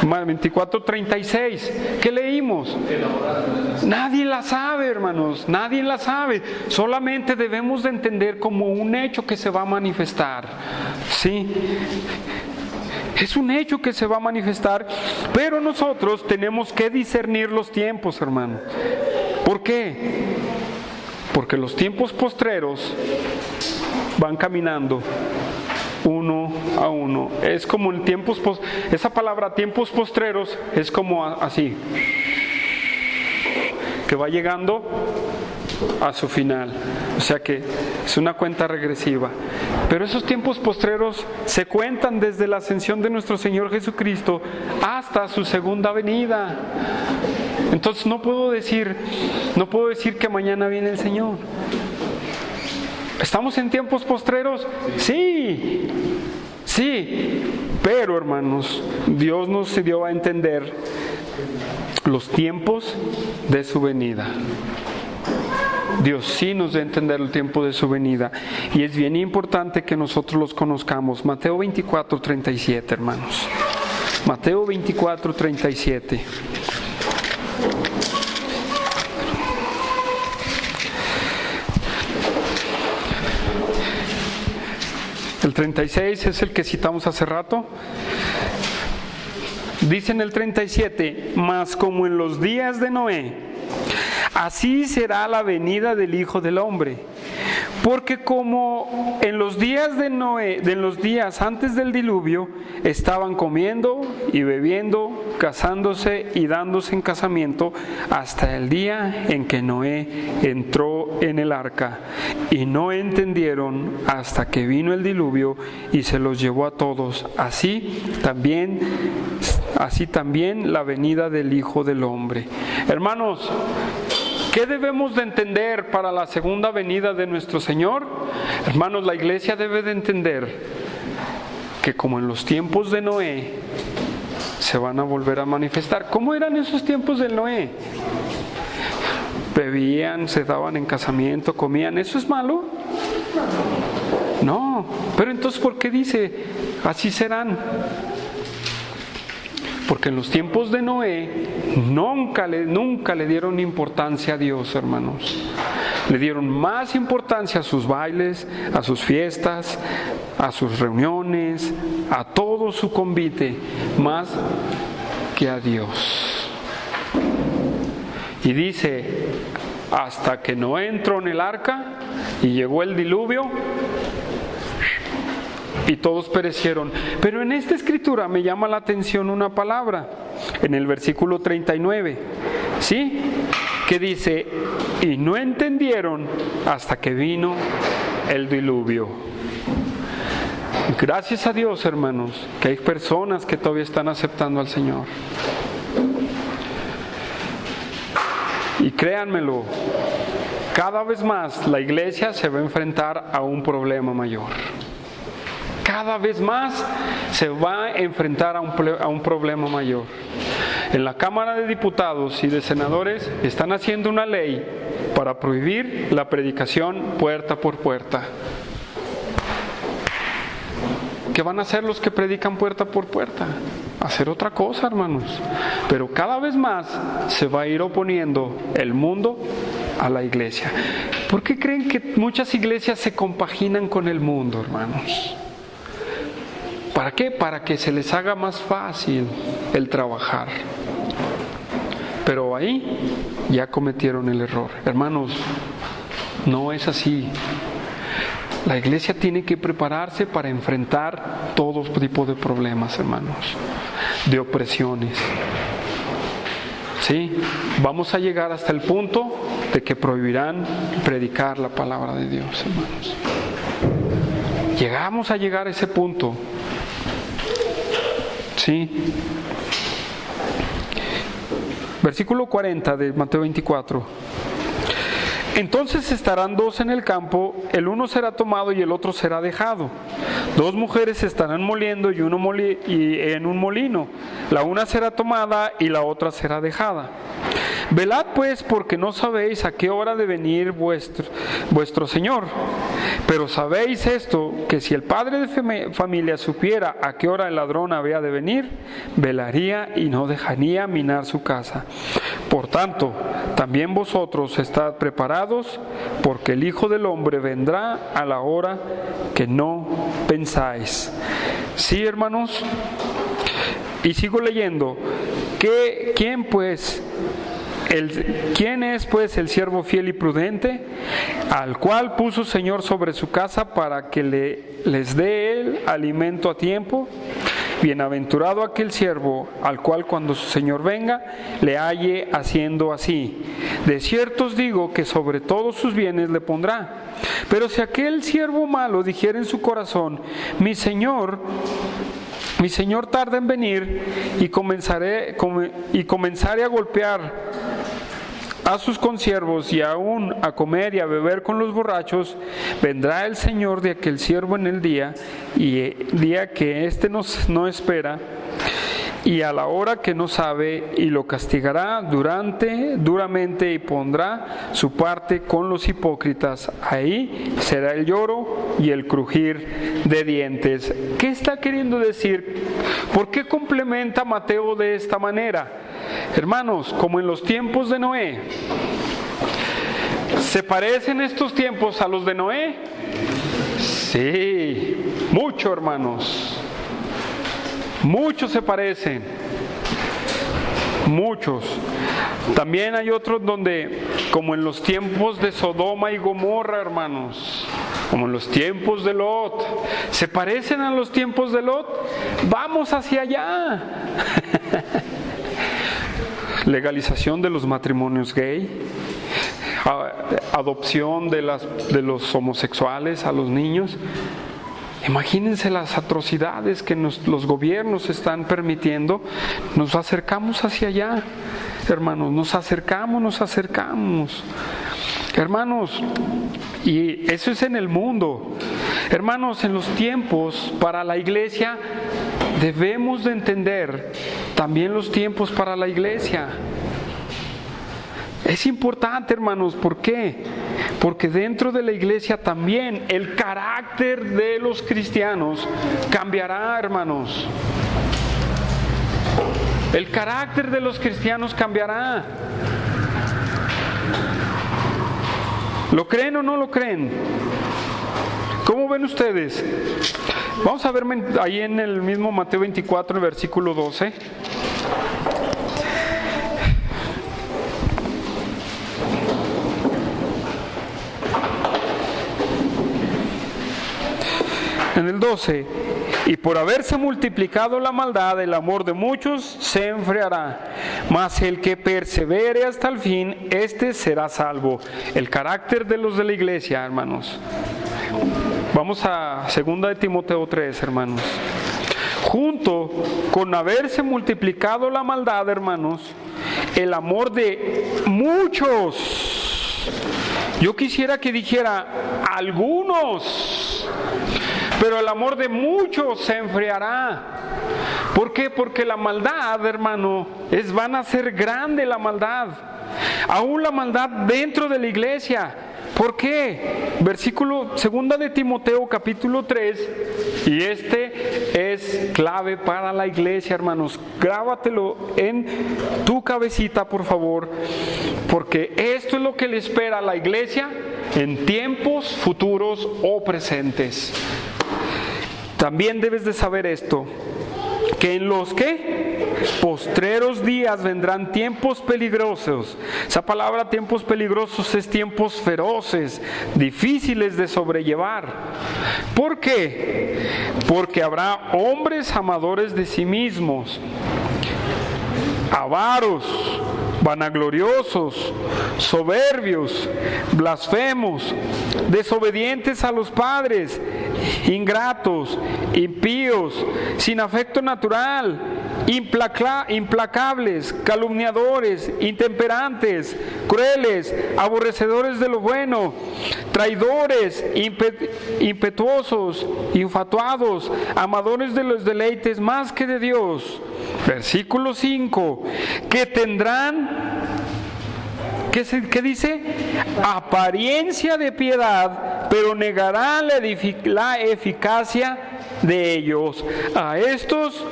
24:36. ¿Qué leímos? Nadie la sabe, hermanos, nadie la sabe. Solamente debemos de entender como un hecho que se va a manifestar. ¿Sí? Es un hecho que se va a manifestar, pero nosotros tenemos que discernir los tiempos, hermano. ¿Por qué? Porque los tiempos postreros van caminando uno a uno. Es como en tiempos esa palabra tiempos postreros es como así, que va llegando a su final. O sea que es una cuenta regresiva. Pero esos tiempos postreros se cuentan desde la ascensión de nuestro Señor Jesucristo hasta su segunda venida. Entonces no puedo decir que mañana viene el Señor. ¿Estamos en tiempos postreros? Sí, pero hermanos, Dios nos dio a entender los tiempos de su venida. Dios sí nos da a entender el tiempo de su venida, y es bien importante que nosotros los conozcamos. Mateo 24:37, hermanos. Mateo 24:37. El 36 es el que citamos hace rato. Dice en el 37, mas como en los días de Noé, así será la venida del Hijo del Hombre. Porque como en los días de Noé, en los días antes del diluvio, estaban comiendo y bebiendo, casándose y dándose en casamiento, hasta el día en que Noé entró en el arca, y no entendieron hasta que vino el diluvio y se los llevó a todos. Así también la venida del Hijo del Hombre. Hermanos, ¿qué debemos de entender para la segunda venida de nuestro Señor? Hermanos, la iglesia debe de entender que como en los tiempos de Noé, se van a volver a manifestar. ¿Cómo eran esos tiempos de Noé? Bebían, se daban en casamiento, comían. ¿Eso es malo? No. Pero entonces, ¿por qué dice así serán? Porque en los tiempos de Noé nunca le dieron importancia a Dios, hermanos. Le dieron más importancia a sus bailes, a sus fiestas, a sus reuniones, a todo su convite, más que a Dios. Y dice, hasta que Noé entró en el arca y llegó el diluvio, y todos perecieron. Pero en esta escritura me llama la atención una palabra, en el versículo 39, ¿sí? Que dice, y no entendieron hasta que vino el diluvio. Gracias a Dios, hermanos, que hay personas que todavía están aceptando al Señor. Y créanmelo, cada vez más la iglesia se va a enfrentar a un problema mayor. Cada vez más se va a enfrentar a un problema mayor. En la Cámara de Diputados y de Senadores están haciendo una ley para prohibir la predicación puerta por puerta. ¿Qué van a hacer los que predican puerta por puerta? Hacer otra cosa, hermanos. Pero cada vez más se va a ir oponiendo el mundo a la iglesia. ¿Por qué creen que muchas iglesias se compaginan con el mundo, hermanos? ¿Para qué? Para que se les haga más fácil el trabajar. Pero ahí ya cometieron el error. Hermanos, no es así. La iglesia tiene que prepararse para enfrentar todo tipo de problemas, hermanos, de opresiones. ¿Sí? Vamos a llegar hasta el punto de que prohibirán predicar la palabra de Dios, hermanos. Llegamos a llegar a ese punto. ¿Sí? Versículo 40 de Mateo 24. Entonces estarán dos en el campo, el uno será tomado y el otro será dejado. Dos mujeres estarán moliendo y en un molino. La una será tomada y la otra será dejada. Velad pues, porque no sabéis a qué hora de venir vuestro Señor. Pero sabéis esto, que si el padre de familia supiera a qué hora el ladrón había de venir, velaría y no dejaría minar su casa. Por tanto, también vosotros estad preparados, porque el Hijo del Hombre vendrá a la hora que no pensáis. Sí, hermanos. Y sigo leyendo. ¿Quién es pues el siervo fiel y prudente, al cual puso el Señor sobre su casa para que les dé él alimento a tiempo? Bienaventurado aquel siervo al cual cuando su Señor venga le halle haciendo así. De cierto os digo que sobre todos sus bienes le pondrá. Pero si aquel siervo malo dijere en su corazón: mi Señor tarda en venir, y comenzare a golpear a sus consiervos y aún a comer y a beber con los borrachos, vendrá el Señor de aquel siervo en el día que éste no espera, y a la hora que no sabe, y lo castigará duramente, y pondrá su parte con los hipócritas. Ahí será el lloro y el crujir de dientes. ¿Qué está queriendo decir? ¿Por qué complementa Mateo de esta manera? Hermanos, como en los tiempos de Noé. ¿Se parecen estos tiempos a los de Noé? Sí, mucho, hermanos. Muchos se parecen, muchos. También hay otros donde, como en los tiempos de Sodoma y Gomorra, hermanos, como en los tiempos de Lot, ¿se parecen a los tiempos de Lot? Vamos hacia allá. Legalización de los matrimonios gay, adopción de los homosexuales a los niños. Imagínense las atrocidades que los gobiernos están permitiendo. Nos acercamos hacia allá, hermanos, nos acercamos. Hermanos, y eso es en el mundo. Hermanos, en los tiempos para la iglesia debemos de entender también los tiempos para la iglesia. Es importante, hermanos, ¿por qué? Porque dentro de la iglesia también el carácter de los cristianos cambiará, hermanos. El carácter de los cristianos cambiará. ¿Lo creen o no lo creen? ¿Cómo ven ustedes? Vamos a ver ahí en el mismo Mateo 24, versículo 12. En el 12, y por haberse multiplicado la maldad, el amor de muchos se enfriará, mas el que persevere hasta el fin, este será salvo. El carácter de los de la iglesia, hermanos. Vamos a 2 de Timoteo 3, hermanos. Junto con haberse multiplicado la maldad, hermanos, el amor de muchos. Yo quisiera que dijera algunos, pero el amor de muchos se enfriará. ¿Por qué? Porque la maldad, hermano, van a ser grande la maldad. Aún la maldad dentro de la iglesia. ¿Por qué? Versículo 2 de Timoteo capítulo 3, y este es clave para la iglesia, hermanos. Grábatelo en tu cabecita, por favor, porque esto es lo que le espera a la iglesia en tiempos futuros o presentes. También debes de saber esto, que en los postreros días vendrán tiempos peligrosos. Esa palabra tiempos peligrosos es tiempos feroces, difíciles de sobrellevar. ¿Por qué? Porque habrá hombres amadores de sí mismos, avaros, vanagloriosos, soberbios, blasfemos, desobedientes a los padres, ingratos, impíos, sin afecto natural, implacables, calumniadores, intemperantes, crueles, aborrecedores de lo bueno, traidores, impetuosos, infatuados, amadores de los deleites más que de Dios. Versículo 5, que tendrán ¿Qué dice? Apariencia de piedad, pero negarán la eficacia de ellos. A estos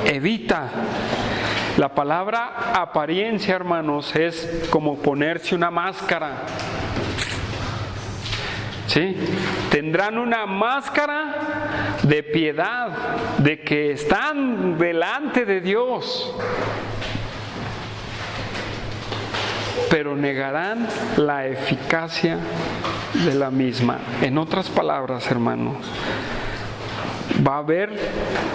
evita. La palabra apariencia, hermanos, es como ponerse una máscara. ¿Sí? Tendrán una máscara de piedad, de que están delante de Dios, pero negarán la eficacia de la misma. En otras palabras, hermanos, va a haber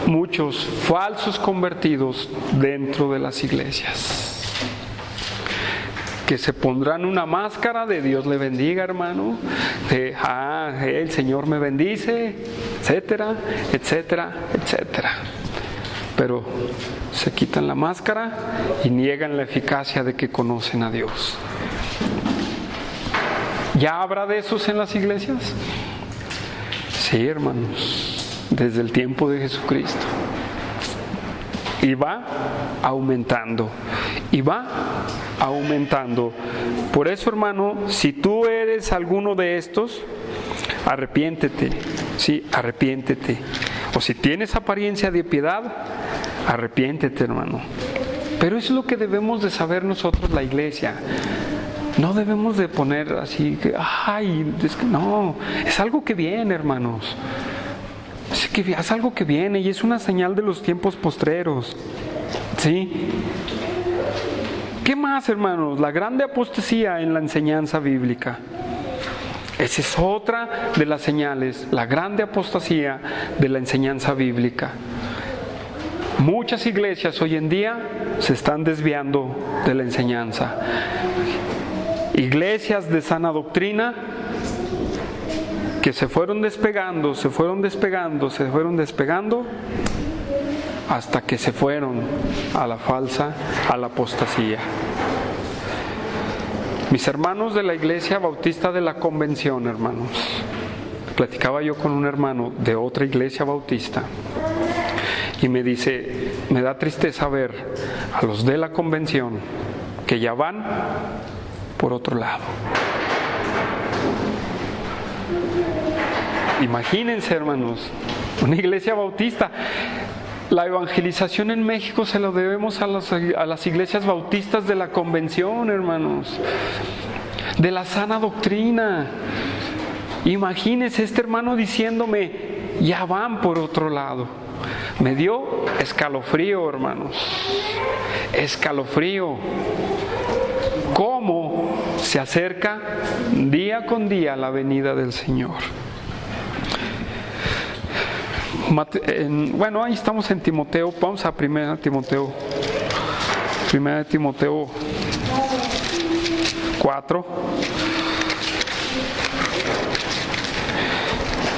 muchos falsos convertidos dentro de las iglesias, que se pondrán una máscara de Dios le bendiga, hermano, de el Señor me bendice, etcétera, etcétera, etcétera. Pero se quitan la máscara y niegan la eficacia de que conocen a Dios. ¿Ya habrá de esos en las iglesias? Sí, hermanos, desde el tiempo de Jesucristo. Y va aumentando, y va aumentando. Por eso, hermano, si tú eres alguno de estos, arrepiéntete, sí, arrepiéntete. O si tienes apariencia de piedad, arrepiéntete, hermano. Pero eso es lo que debemos de saber nosotros, la iglesia. No debemos de poner así, no, es algo que viene, hermanos. Es algo que viene y es una señal de los tiempos postreros. ¿Sí? ¿Qué más, hermanos? La grande apostasía en la enseñanza bíblica. Esa es otra de las señales, la grande apostasía de la enseñanza bíblica. Muchas iglesias hoy en día se están desviando de la enseñanza. Iglesias de sana doctrina que se fueron despegando hasta que se fueron a la apostasía. Mis hermanos de la Iglesia Bautista de la Convención, hermanos, platicaba yo con un hermano de otra iglesia bautista y me dice, me da tristeza ver a los de la Convención que ya van por otro lado. Imagínense, hermanos, una iglesia bautista. La evangelización en México se lo debemos a las iglesias bautistas de la Convención, hermanos, de la sana doctrina. Imagínense este hermano diciéndome, ya van por otro lado. Me dio escalofrío, hermanos, escalofrío. ¿Cómo se acerca día con día la venida del Señor? Bueno, ahí estamos en Timoteo. Vamos a 1 Timoteo 4.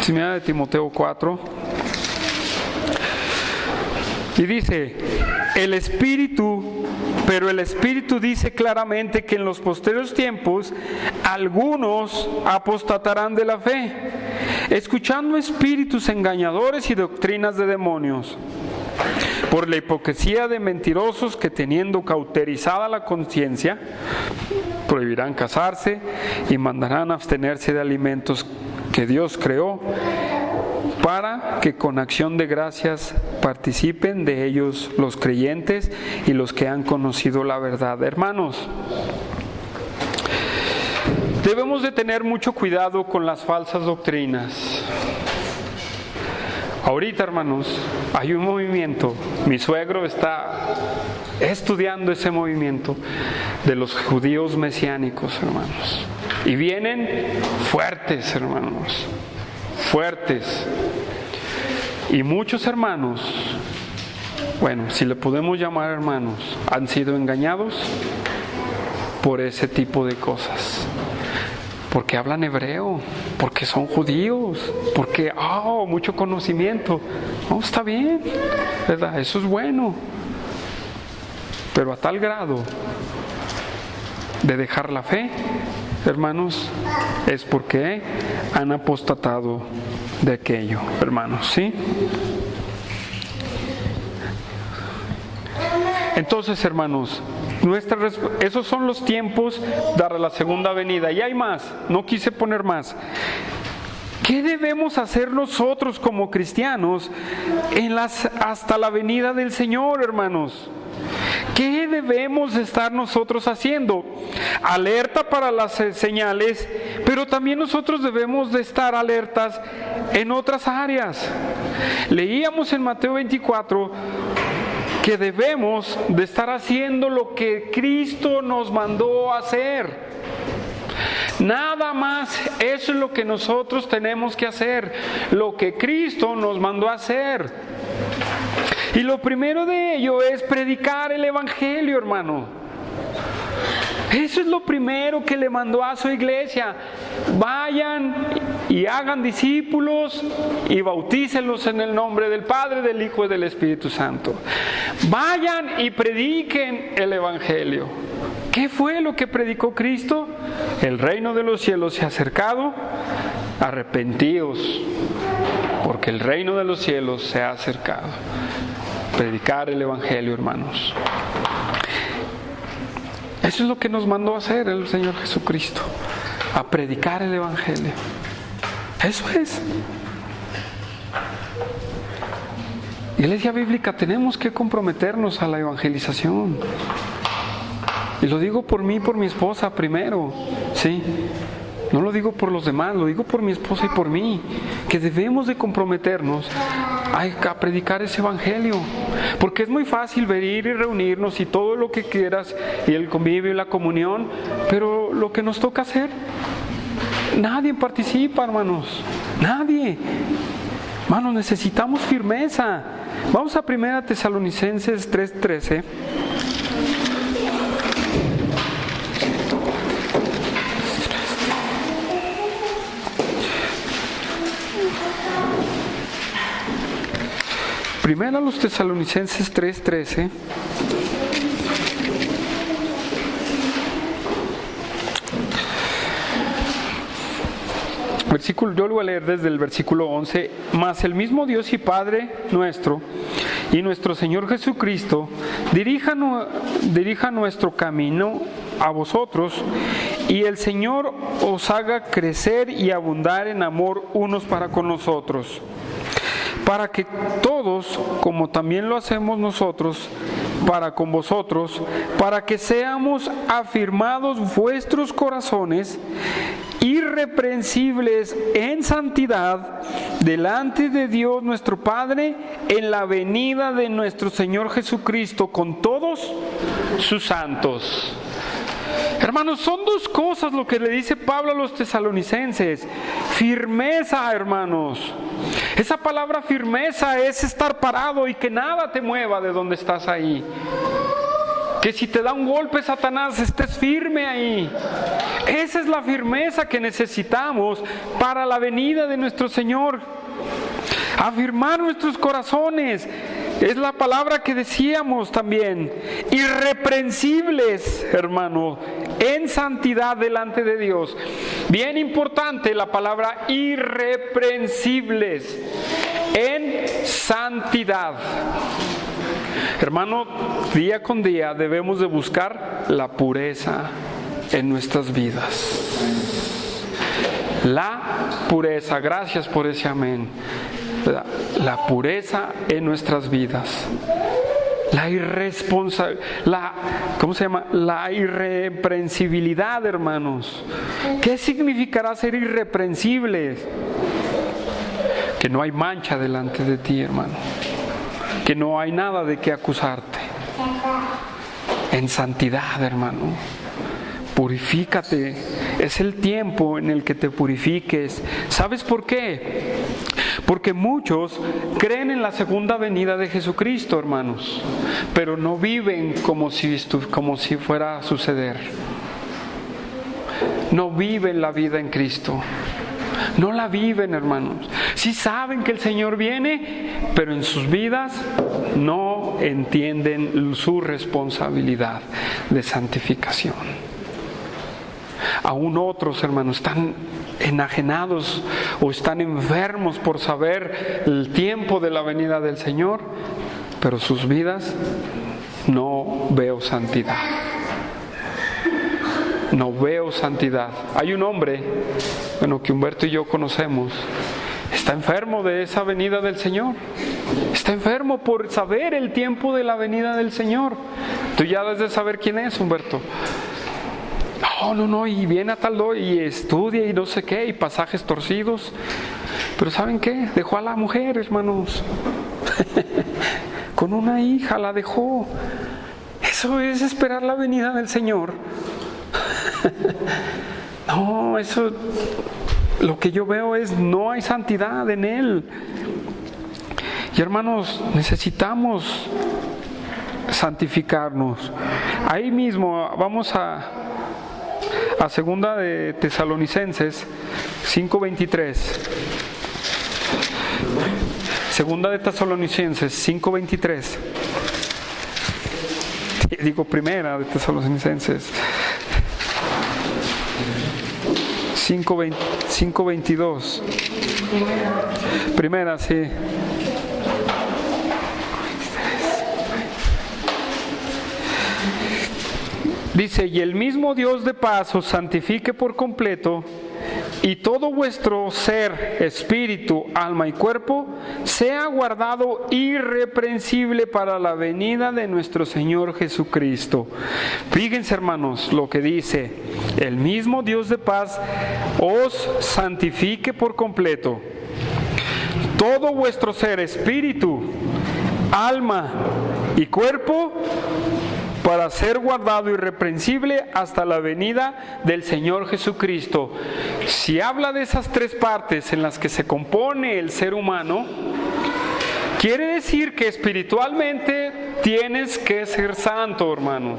1 Timoteo 4. Y dice, pero el Espíritu dice claramente que en los posteriores tiempos algunos apostatarán de la fe, escuchando espíritus engañadores y doctrinas de demonios, por la hipocresía de mentirosos que, teniendo cauterizada la conciencia, prohibirán casarse y mandarán abstenerse de alimentos que Dios creó, para que con acción de gracias participen de ellos los creyentes y los que han conocido la verdad. Hermanos, debemos de tener mucho cuidado con las falsas doctrinas. Ahorita, hermanos, hay un movimiento, mi suegro está estudiando ese movimiento de los judíos mesiánicos, hermanos, y vienen fuertes, hermanos, fuertes. Y muchos hermanos, bueno, si le podemos llamar hermanos, han sido engañados por ese tipo de cosas. Porque hablan hebreo, porque son judíos, porque, mucho conocimiento. No, está bien, ¿verdad? Eso es bueno. Pero a tal grado de dejar la fe, hermanos, es porque han apostatado de aquello, hermanos, ¿sí? Entonces, hermanos, esos son los tiempos de la segunda venida. Y hay más, no quise poner más. ¿Qué debemos hacer nosotros como cristianos hasta la venida del Señor, hermanos? ¿Qué debemos estar nosotros haciendo? Alerta para las señales, pero también nosotros debemos de estar alertas en otras áreas. Leíamos en Mateo 24 que debemos de estar haciendo lo que Cristo nos mandó a hacer. Nada más, eso es lo que nosotros tenemos que hacer, lo que Cristo nos mandó a hacer. Y lo primero de ello es predicar el Evangelio, hermano. Eso es lo primero que le mandó a su iglesia. Vayan y hagan discípulos y bautícenlos en el nombre del Padre, del Hijo y del Espíritu Santo. Vayan y prediquen el Evangelio. ¿Qué fue lo que predicó Cristo? El reino de los cielos se ha acercado, arrepentíos, porque el reino de los cielos se ha acercado. Predicar el Evangelio, hermanos. Eso es lo que nos mandó a hacer el Señor Jesucristo, a predicar el Evangelio. Eso es. Iglesia bíblica, tenemos que comprometernos a la evangelización. Y lo digo por mí y por mi esposa primero, ¿sí? No lo digo por los demás, lo digo por mi esposa y por mí, que debemos de comprometernos a predicar ese Evangelio. Porque es muy fácil venir y reunirnos y todo lo que quieras, y el convivio y la comunión, pero lo que nos toca hacer, nadie participa, hermanos, nadie. Hermanos, necesitamos firmeza. Vamos a 1 Tesalonicenses 3:13. Primero a los Tesalonicenses 3:13. Yo lo voy a leer desde el versículo 11. Mas el mismo Dios y Padre nuestro y nuestro Señor Jesucristo dirija nuestro camino a vosotros, y el Señor os haga crecer y abundar en amor unos para con nosotros, para que todos, como también lo hacemos nosotros, para con vosotros, para que seamos afirmados vuestros corazones, irreprensibles en santidad, delante de Dios nuestro Padre, en la venida de nuestro Señor Jesucristo con todos sus santos. Hermanos, son dos cosas lo que le dice Pablo a los tesalonicenses. Firmeza, hermanos. Esa palabra firmeza es estar parado y que nada te mueva de donde estás ahí. Que si te da un golpe Satanás, estés firme ahí. Esa es la firmeza que necesitamos para la venida de nuestro Señor. Afirmar nuestros corazones. Es la palabra que decíamos también. Irreprensibles, hermano, en santidad delante de Dios. Bien importante la palabra irreprensibles, en santidad. Hermano, día con día debemos de buscar la pureza en nuestras vidas. La pureza, gracias por ese amén. La pureza en nuestras vidas. La irreprensibilidad, hermanos. ¿Qué significará ser irreprensibles? Que no hay mancha delante de ti, hermano. Que no hay nada de qué acusarte. En santidad, hermano. Purifícate. Es el tiempo en el que te purifiques. ¿Sabes por qué? Porque muchos creen en la segunda venida de Jesucristo, hermanos, pero no viven como si fuera a suceder. No viven la vida en Cristo. No la viven, hermanos. Sí saben que el Señor viene, pero en sus vidas no entienden su responsabilidad de santificación. Aún otros, hermanos, están enajenados o están enfermos por saber el tiempo de la venida del Señor, pero sus vidas no veo santidad. No veo santidad. Hay un hombre, que Humberto y yo conocemos, está enfermo de esa venida del Señor. Está enfermo por saber el tiempo de la venida del Señor. Tú ya debes de saber quién es, Humberto. No, y viene a tal hora y estudia y no sé qué, y pasajes torcidos. Pero ¿saben qué? Dejó a la mujer, hermanos. Con una hija la dejó. Eso es esperar la venida del Señor. No, eso, lo que yo veo es no hay santidad en Él. Y hermanos, necesitamos santificarnos. Ahí mismo vamos a segunda de Tesalonicenses 5:23. Segunda de Tesalonicenses 5:23. Digo primera de Tesalonicenses 5:22. Primera, sí. Dice: y el mismo Dios de paz os santifique por completo, y todo vuestro ser, espíritu, alma y cuerpo sea guardado irreprensible para la venida de nuestro Señor Jesucristo. Fíjense, hermanos, lo que dice: el mismo Dios de paz os santifique por completo. Todo vuestro ser, espíritu, alma y cuerpo, para ser guardado irreprensible hasta la venida del Señor Jesucristo. Si habla de esas tres partes en las que se compone el ser humano, quiere decir que espiritualmente tienes que ser santo, hermano.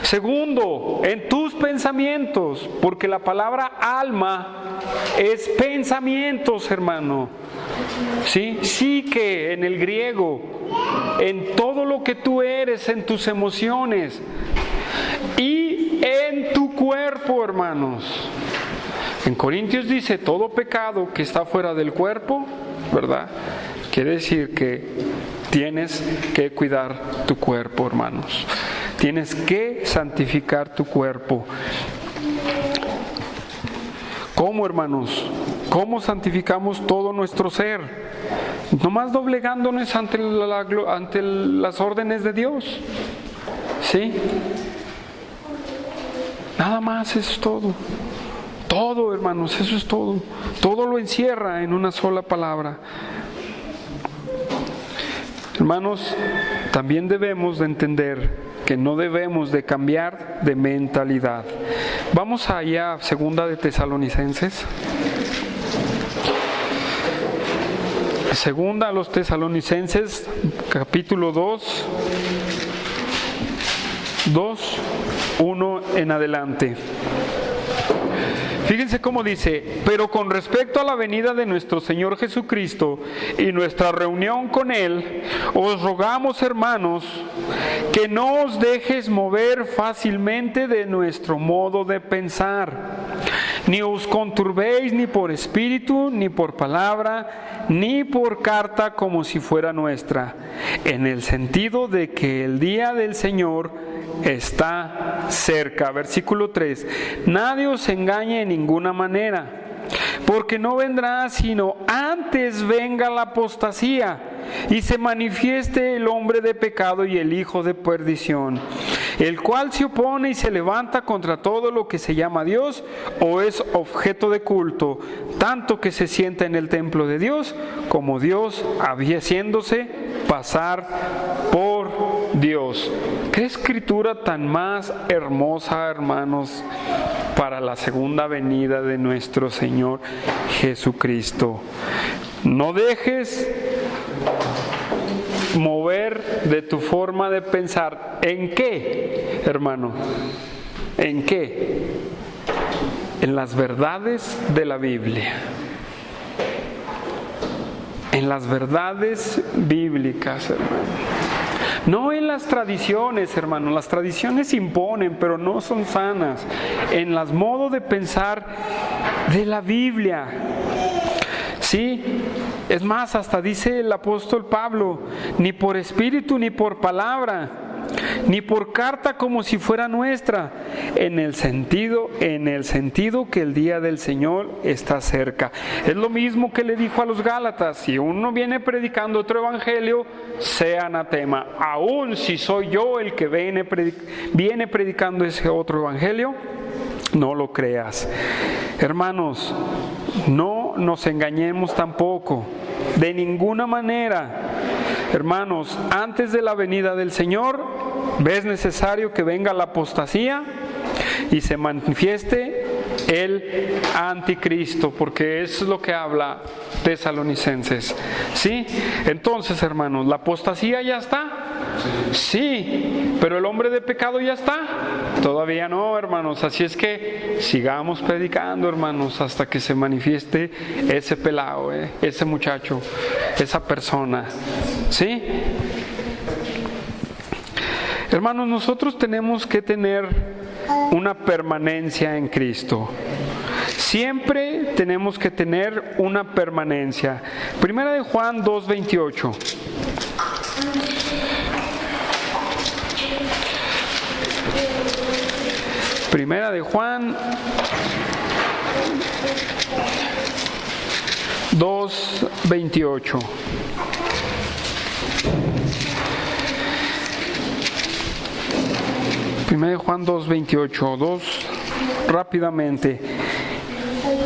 Segundo, en tus pensamientos, porque la palabra alma es pensamientos, hermano. ¿Sí? Psique en el griego, en todo lo que tú eres, en tus emociones y en tu cuerpo, hermanos. En Corintios dice: todo pecado que está fuera del cuerpo, ¿verdad? Quiere decir que tienes que cuidar tu cuerpo, hermanos. Tienes que santificar tu cuerpo. ¿Cómo, hermanos? ¿Cómo santificamos todo nuestro ser? Nomás doblegándonos ante las órdenes de Dios. ¿Sí? Nada más, eso es todo. Todo, hermanos, eso es todo. Todo lo encierra en una sola palabra. Hermanos, también debemos de entender que no debemos de cambiar de mentalidad. Vamos allá a segunda de Tesalonicenses. Segunda a los Tesalonicenses, capítulo 2, 1 en adelante. Fíjense cómo dice: pero con respecto a la venida de nuestro Señor Jesucristo y nuestra reunión con Él, os rogamos, hermanos, que no os dejes mover fácilmente de nuestro modo de pensar, ni os conturbéis ni por espíritu, ni por palabra, ni por carta como si fuera nuestra, en el sentido de que el día del Señor está cerca. Versículo 3: nadie os engañe en ninguna manera, porque no vendrá sino antes venga la apostasía y se manifieste el hombre de pecado y el hijo de perdición, el cual se opone y se levanta contra todo lo que se llama Dios o es objeto de culto, tanto que se sienta en el templo de Dios como Dios, haciéndose pasar por Dios. ¿Qué escritura tan más hermosa, hermanos, para la segunda venida de nuestro Señor Jesucristo? No dejes mover de tu forma de pensar. ¿En qué, hermano? ¿En qué? En las verdades de la Biblia. En las verdades bíblicas, hermano. No en las tradiciones, hermano. Las tradiciones imponen, pero no son sanas. En los modos de pensar de la Biblia. Sí, es más, hasta dice el apóstol Pablo: ni por espíritu ni por palabra. ni por carta como si fuera nuestra, en el sentido que el día del Señor está cerca. Es lo mismo que le dijo a los Gálatas: si uno viene predicando otro evangelio, sea anatema. Aún si soy yo el que viene predicando ese otro evangelio, no lo creas. Hermanos, no nos engañemos tampoco, de ninguna manera. Hermanos, antes de la venida del Señor, es necesario que venga la apostasía y se manifieste el anticristo, porque eso es lo que habla Tesalonicenses. ¿Sí? Entonces, hermanos, ¿la apostasía ya está? Sí, pero el hombre de pecado ya está. Todavía no, hermanos. Así es que sigamos predicando, hermanos, hasta que se manifieste ese pelao, ese muchacho, esa persona. ¿Sí? Hermanos, nosotros tenemos que tener una permanencia en Cristo. Siempre tenemos que tener una permanencia. Primera de Juan 2:28. Primera de Juan 2:28. Primera de Juan 2:28. Rápidamente.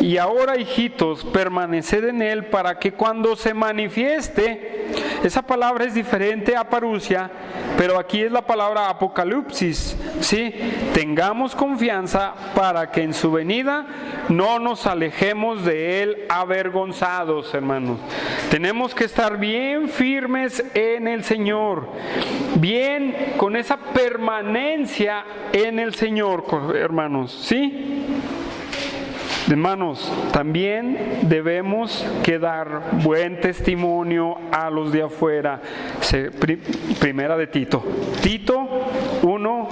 Y ahora, hijitos, permaneced en Él, para que cuando se manifieste, esa palabra es diferente a parusia, pero aquí es la palabra apocalipsis, ¿sí? Tengamos confianza para que en su venida no nos alejemos de Él avergonzados, hermanos. Tenemos que estar bien firmes en el Señor, bien con esa permanencia en el Señor, hermanos, ¿sí? Hermanos, también debemos que dar buen testimonio a los de afuera. Primera de Tito. Tito 1.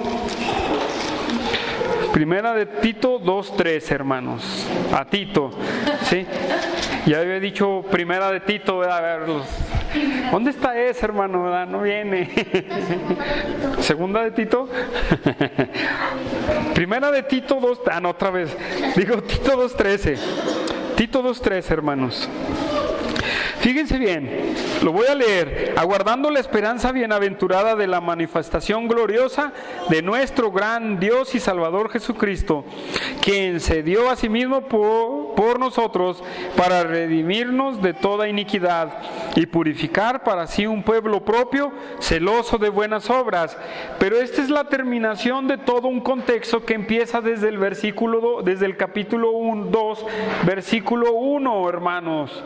Primera de Tito 2:3, hermanos. A Tito, ¿sí? Ya había dicho Primera de Tito, a verlos. ¿Dónde está ese, hermano? No viene. Segunda de Tito. Primera de Tito 2. No, otra vez. Digo Tito 2:13. Tito 2:13, hermanos. Fíjense bien, lo voy a leer. Aguardando la esperanza bienaventurada de la manifestación gloriosa de nuestro gran Dios y Salvador Jesucristo, quien se dio a sí mismo por nosotros para redimirnos de toda iniquidad y purificar para sí un pueblo propio, celoso de buenas obras. Pero esta es la terminación de todo un contexto que empieza desde el capítulo 2, versículo 1, hermanos.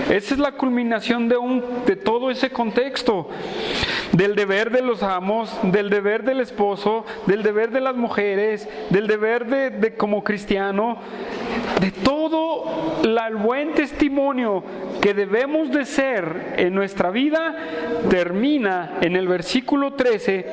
Esa es la culminación de todo ese contexto, del deber de los amos, del deber del esposo, del deber de las mujeres, del deber de como cristiano, de todo el buen testimonio que debemos de ser en nuestra vida. Termina en el versículo 13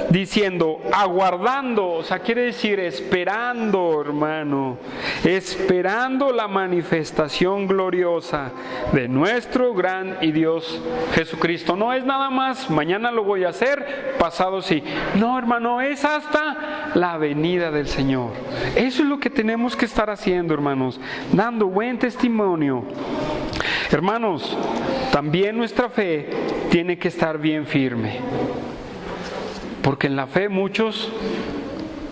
diciendo aguardando, o sea, quiere decir esperando, hermano, esperando la manifestación gloriosa de nuestro gran y Dios Jesucristo. No es nada más mañana lo voy a hacer, pasado sí. No, hermano, es hasta la venida del Señor. Eso es lo que tenemos que estar haciendo, hermanos, dando buen testimonio. Hermanos, también nuestra fe tiene que estar bien firme, porque en la fe muchos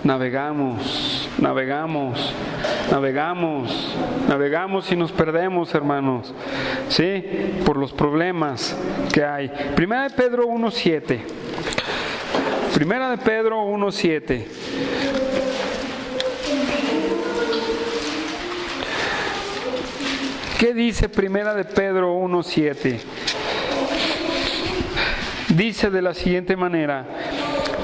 navegamos y nos perdemos, hermanos, ¿sí? Por los problemas que hay. Primera de Pedro 1:7. Primera de Pedro 1:7. ¿Qué dice Primera de Pedro 1:7? Dice de la siguiente manera: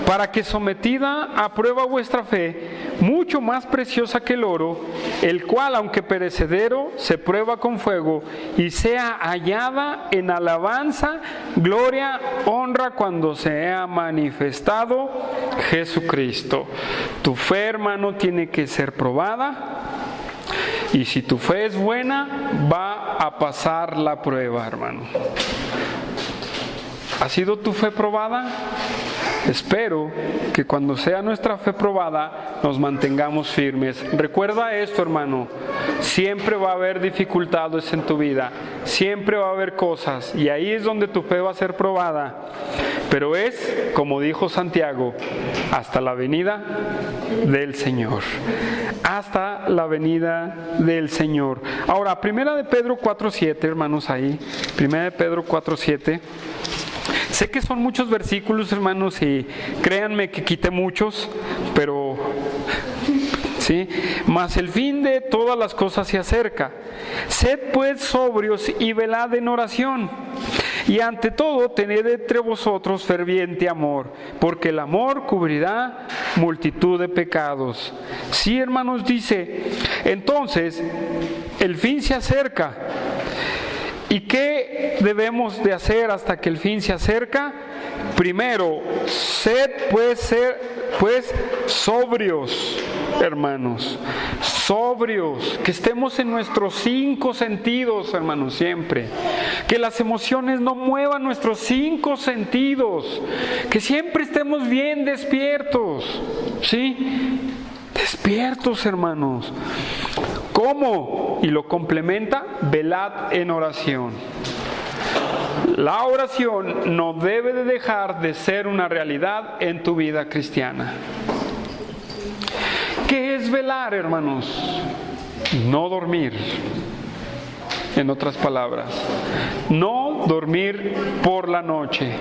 para que sometida a prueba vuestra fe, mucho más preciosa que el oro, el cual aunque perecedero se prueba con fuego, y sea hallada en alabanza, gloria, honra cuando sea manifestado Jesucristo. Tu fe, hermano, tiene que ser probada. Y si tu fe es buena, va a pasar la prueba, hermano. ¿Ha sido tu fe probada? Espero que cuando sea nuestra fe probada nos mantengamos firmes. Recuerda esto, hermano, siempre va a haber dificultades en tu vida, siempre va a haber cosas, y ahí es donde tu fe va a ser probada. Pero es, como dijo Santiago, hasta la venida del Señor. Hasta la venida del Señor. Ahora, 1 de Pedro 4:7, hermanos, ahí. 1 de Pedro 4:7. Sé que son muchos versículos, hermanos, y créanme que quité muchos, pero ¿sí? Mas el fin de todas las cosas se acerca. Sed pues sobrios y velad en oración. Y ante todo, tened entre vosotros ferviente amor, porque el amor cubrirá multitud de pecados. Sí, hermanos, dice, entonces, el fin se acerca. ¿Y qué debemos de hacer hasta que el fin se acerca? Primero, sed pues sobrios, hermanos, sobrios, que estemos en nuestros 5 sentidos, hermanos, siempre, que las emociones no muevan nuestros 5 sentidos, que siempre estemos bien despiertos, ¿sí? Despiertos, hermanos. ¿Cómo? Y lo complementa, velad en oración. La oración no debe de dejar de ser una realidad en tu vida cristiana. ¿Qué es velar, hermanos? No dormir. En otras palabras, no dormir por la noche.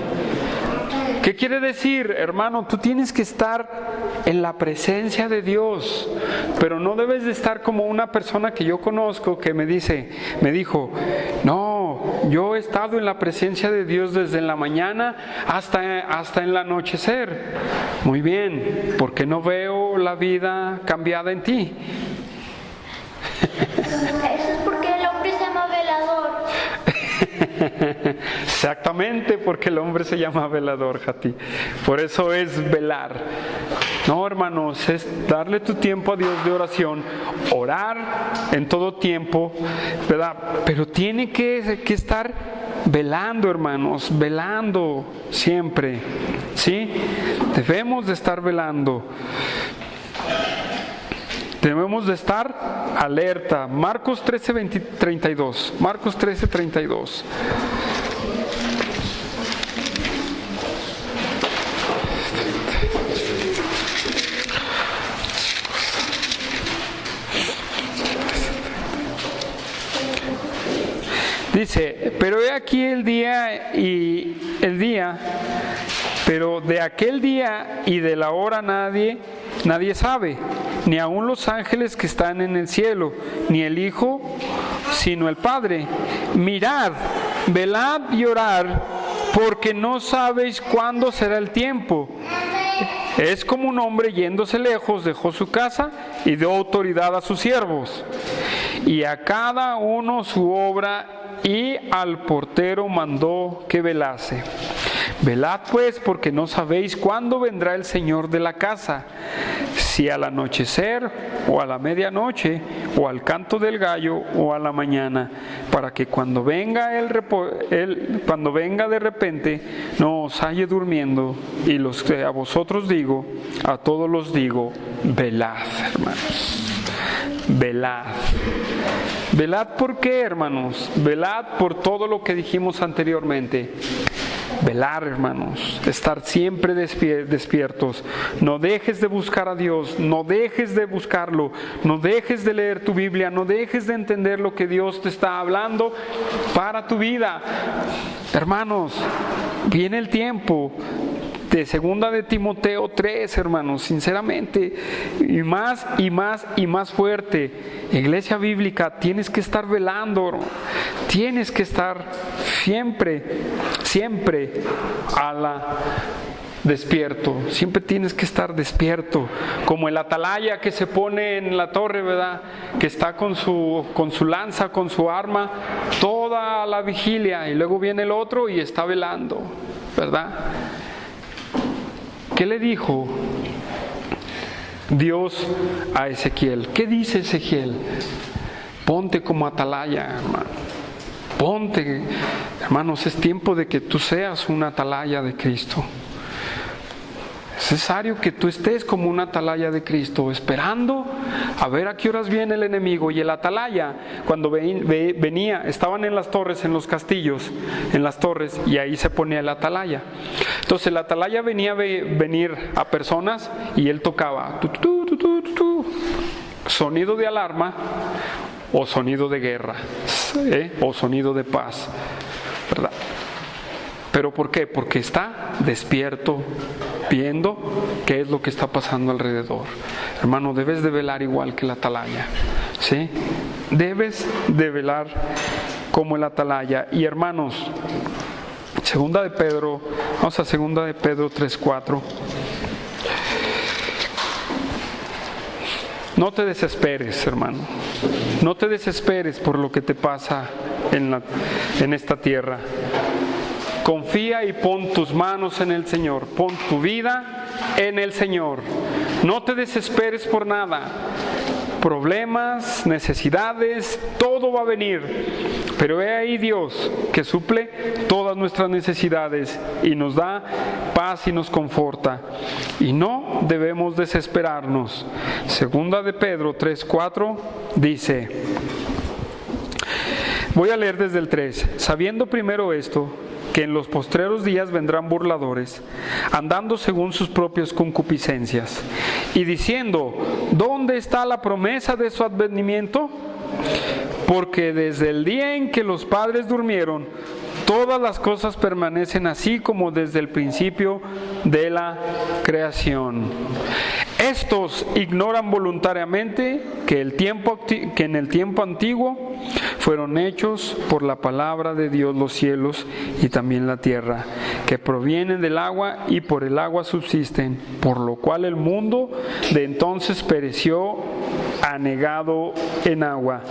¿Qué quiere decir, hermano? Tú tienes que estar en la presencia de Dios, pero no debes de estar como una persona que yo conozco que me dijo, no, yo he estado en la presencia de Dios desde la mañana hasta en el anochecer. Muy bien, ¿por qué no veo la vida cambiada en ti? Eso es porque el hombre se llama velador. Exactamente, porque el hombre se llama velador, Jati. Por eso es velar. No, hermanos, es darle tu tiempo a Dios de oración, orar en todo tiempo, ¿verdad? Pero tiene que estar velando, hermanos, velando siempre, ¿sí? Debemos de estar velando. Debemos de estar alerta. Marcos 13:32. Marcos 13:32. Dice, pero he aquí pero de aquel día y de la hora nadie sabe, ni aun los ángeles que están en el cielo, ni el Hijo, sino el Padre. Mirad, velad y orad, porque no sabéis cuándo será el tiempo. Es como un hombre yéndose lejos, dejó su casa y dio autoridad a sus siervos, y a cada uno su obra, y al portero mandó que velase. Velad pues, porque no sabéis cuándo vendrá el Señor de la casa, si al anochecer, o a la medianoche, o al canto del gallo, o a la mañana, para que cuando venga cuando venga de repente, no os halle durmiendo. Y los que a vosotros digo, a todos los digo, velad, hermanos. Velad. Velad, ¿por qué, hermanos? Velad por todo lo que dijimos anteriormente. Velar, hermanos, estar siempre despiertos. No dejes de buscar a Dios, no dejes de buscarlo, no dejes de leer tu Biblia, no dejes de entender lo que Dios te está hablando para tu vida. Hermanos, viene el tiempo de 2 de Timoteo 3, hermanos, sinceramente, y más fuerte. Iglesia bíblica, tienes que estar velando, tienes que estar siempre despierto, siempre tienes que estar despierto, como el atalaya que se pone en la torre, ¿verdad? Que está con su lanza, con su arma, toda la vigilia, y luego viene el otro y está velando, ¿verdad? ¿Qué le dijo Dios a Ezequiel? ¿Qué dice Ezequiel? Ponte como atalaya, hermano. Ponte, hermanos, es tiempo de que tú seas una atalaya de Cristo. Es necesario que tú estés como una atalaya de Cristo, esperando a ver a qué horas viene el enemigo. Y el atalaya, cuando venía, estaban en las torres, en los castillos, en las torres, y ahí se ponía el atalaya. Entonces el atalaya venía a venir a personas y él tocaba sonido de alarma o sonido de guerra, o sonido de paz, ¿verdad? ¿Pero por qué? Porque está despierto, viendo qué es lo que está pasando alrededor. Hermano, debes de velar igual que el atalaya, ¿sí? Debes de velar como el atalaya. Y hermanos, segunda de Pedro, vamos a segunda de Pedro 3:4. No te desesperes, hermano. No te desesperes por lo que te pasa en esta tierra. Confía y pon tus manos en el Señor. Pon tu vida en el Señor. No te desesperes por nada. Problemas, necesidades, todo va a venir. Pero he ahí Dios que suple todas nuestras necesidades y nos da paz y nos conforta. Y no debemos desesperarnos. Segunda de Pedro 3:4 dice, voy a leer desde el 3. Sabiendo primero esto, que en los postreros días vendrán burladores, andando según sus propias concupiscencias, y diciendo, ¿dónde está la promesa de su advenimiento? Porque desde el día en que los padres durmieron, todas las cosas permanecen así como desde el principio de la creación. Estos ignoran voluntariamente que en el tiempo antiguo fueron hechos por la palabra de Dios los cielos y también la tierra, que provienen del agua y por el agua subsisten, por lo cual el mundo de entonces pereció anegado en agua.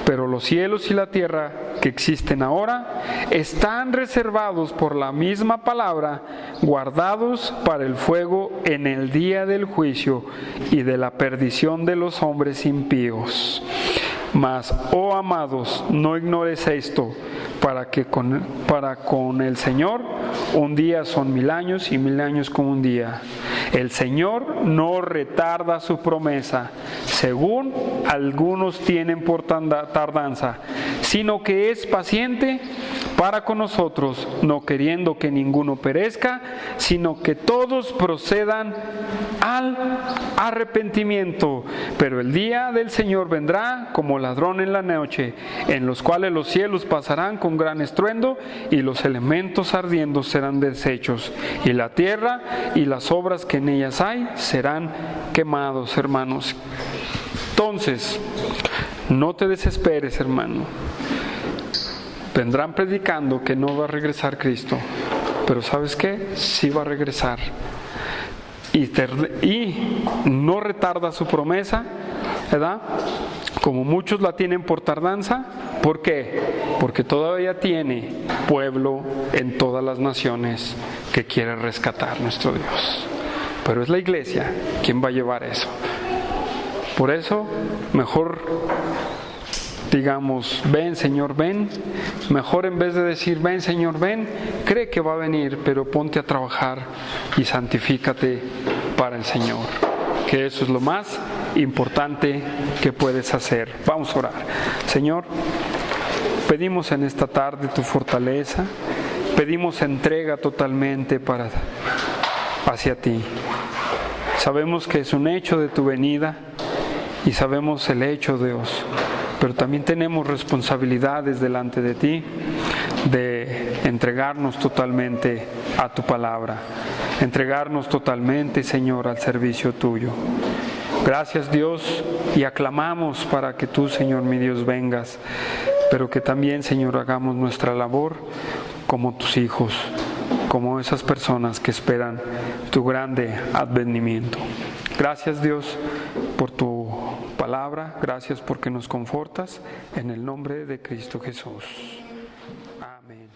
Pero los cielos y la tierra que existen ahora están reservados por la misma palabra, guardados para el fuego en el día del juicio y de la perdición de los hombres impíos. Mas, oh amados, no ignores esto, para con el Señor un día son 1000 años y 1000 años como un día. El Señor no retarda su promesa, según algunos tienen por tardanza, sino que es paciente para con nosotros, no queriendo que ninguno perezca, sino que todos procedan al arrepentimiento. Pero el día del Señor vendrá como ladrón en la noche, en los cuales los cielos pasarán con gran estruendo y los elementos ardiendo serán deshechos, y la tierra y las obras que en ellas hay serán quemados, hermanos. Entonces, no te desesperes, hermano. Vendrán predicando que no va a regresar Cristo, pero ¿sabes qué? Sí va a regresar. Y no retarda su promesa, ¿verdad? Como muchos la tienen por tardanza. ¿Por qué? Porque todavía tiene pueblo en todas las naciones que quiere rescatar nuestro Dios. Pero es la iglesia quien va a llevar eso. Por eso, mejor digamos, ven Señor, ven. Mejor en vez de decir, ven Señor, ven, cree que va a venir, pero ponte a trabajar y santifícate para el Señor. Que eso es lo más importante que puedes hacer. Vamos a orar. Señor, pedimos en esta tarde tu fortaleza, pedimos entrega totalmente hacia ti. Sabemos que es un hecho de tu venida y sabemos el hecho, Dios, pero también tenemos responsabilidades delante de ti de entregarnos totalmente a tu palabra, entregarnos totalmente, Señor, al servicio tuyo. Gracias, Dios, y aclamamos para que tú, Señor, mi Dios, vengas, pero que también, Señor, hagamos nuestra labor como tus hijos, como esas personas que esperan tu grande advenimiento. Gracias, Dios, por tu palabra, gracias porque nos confortas, en el nombre de Cristo Jesús. Amén.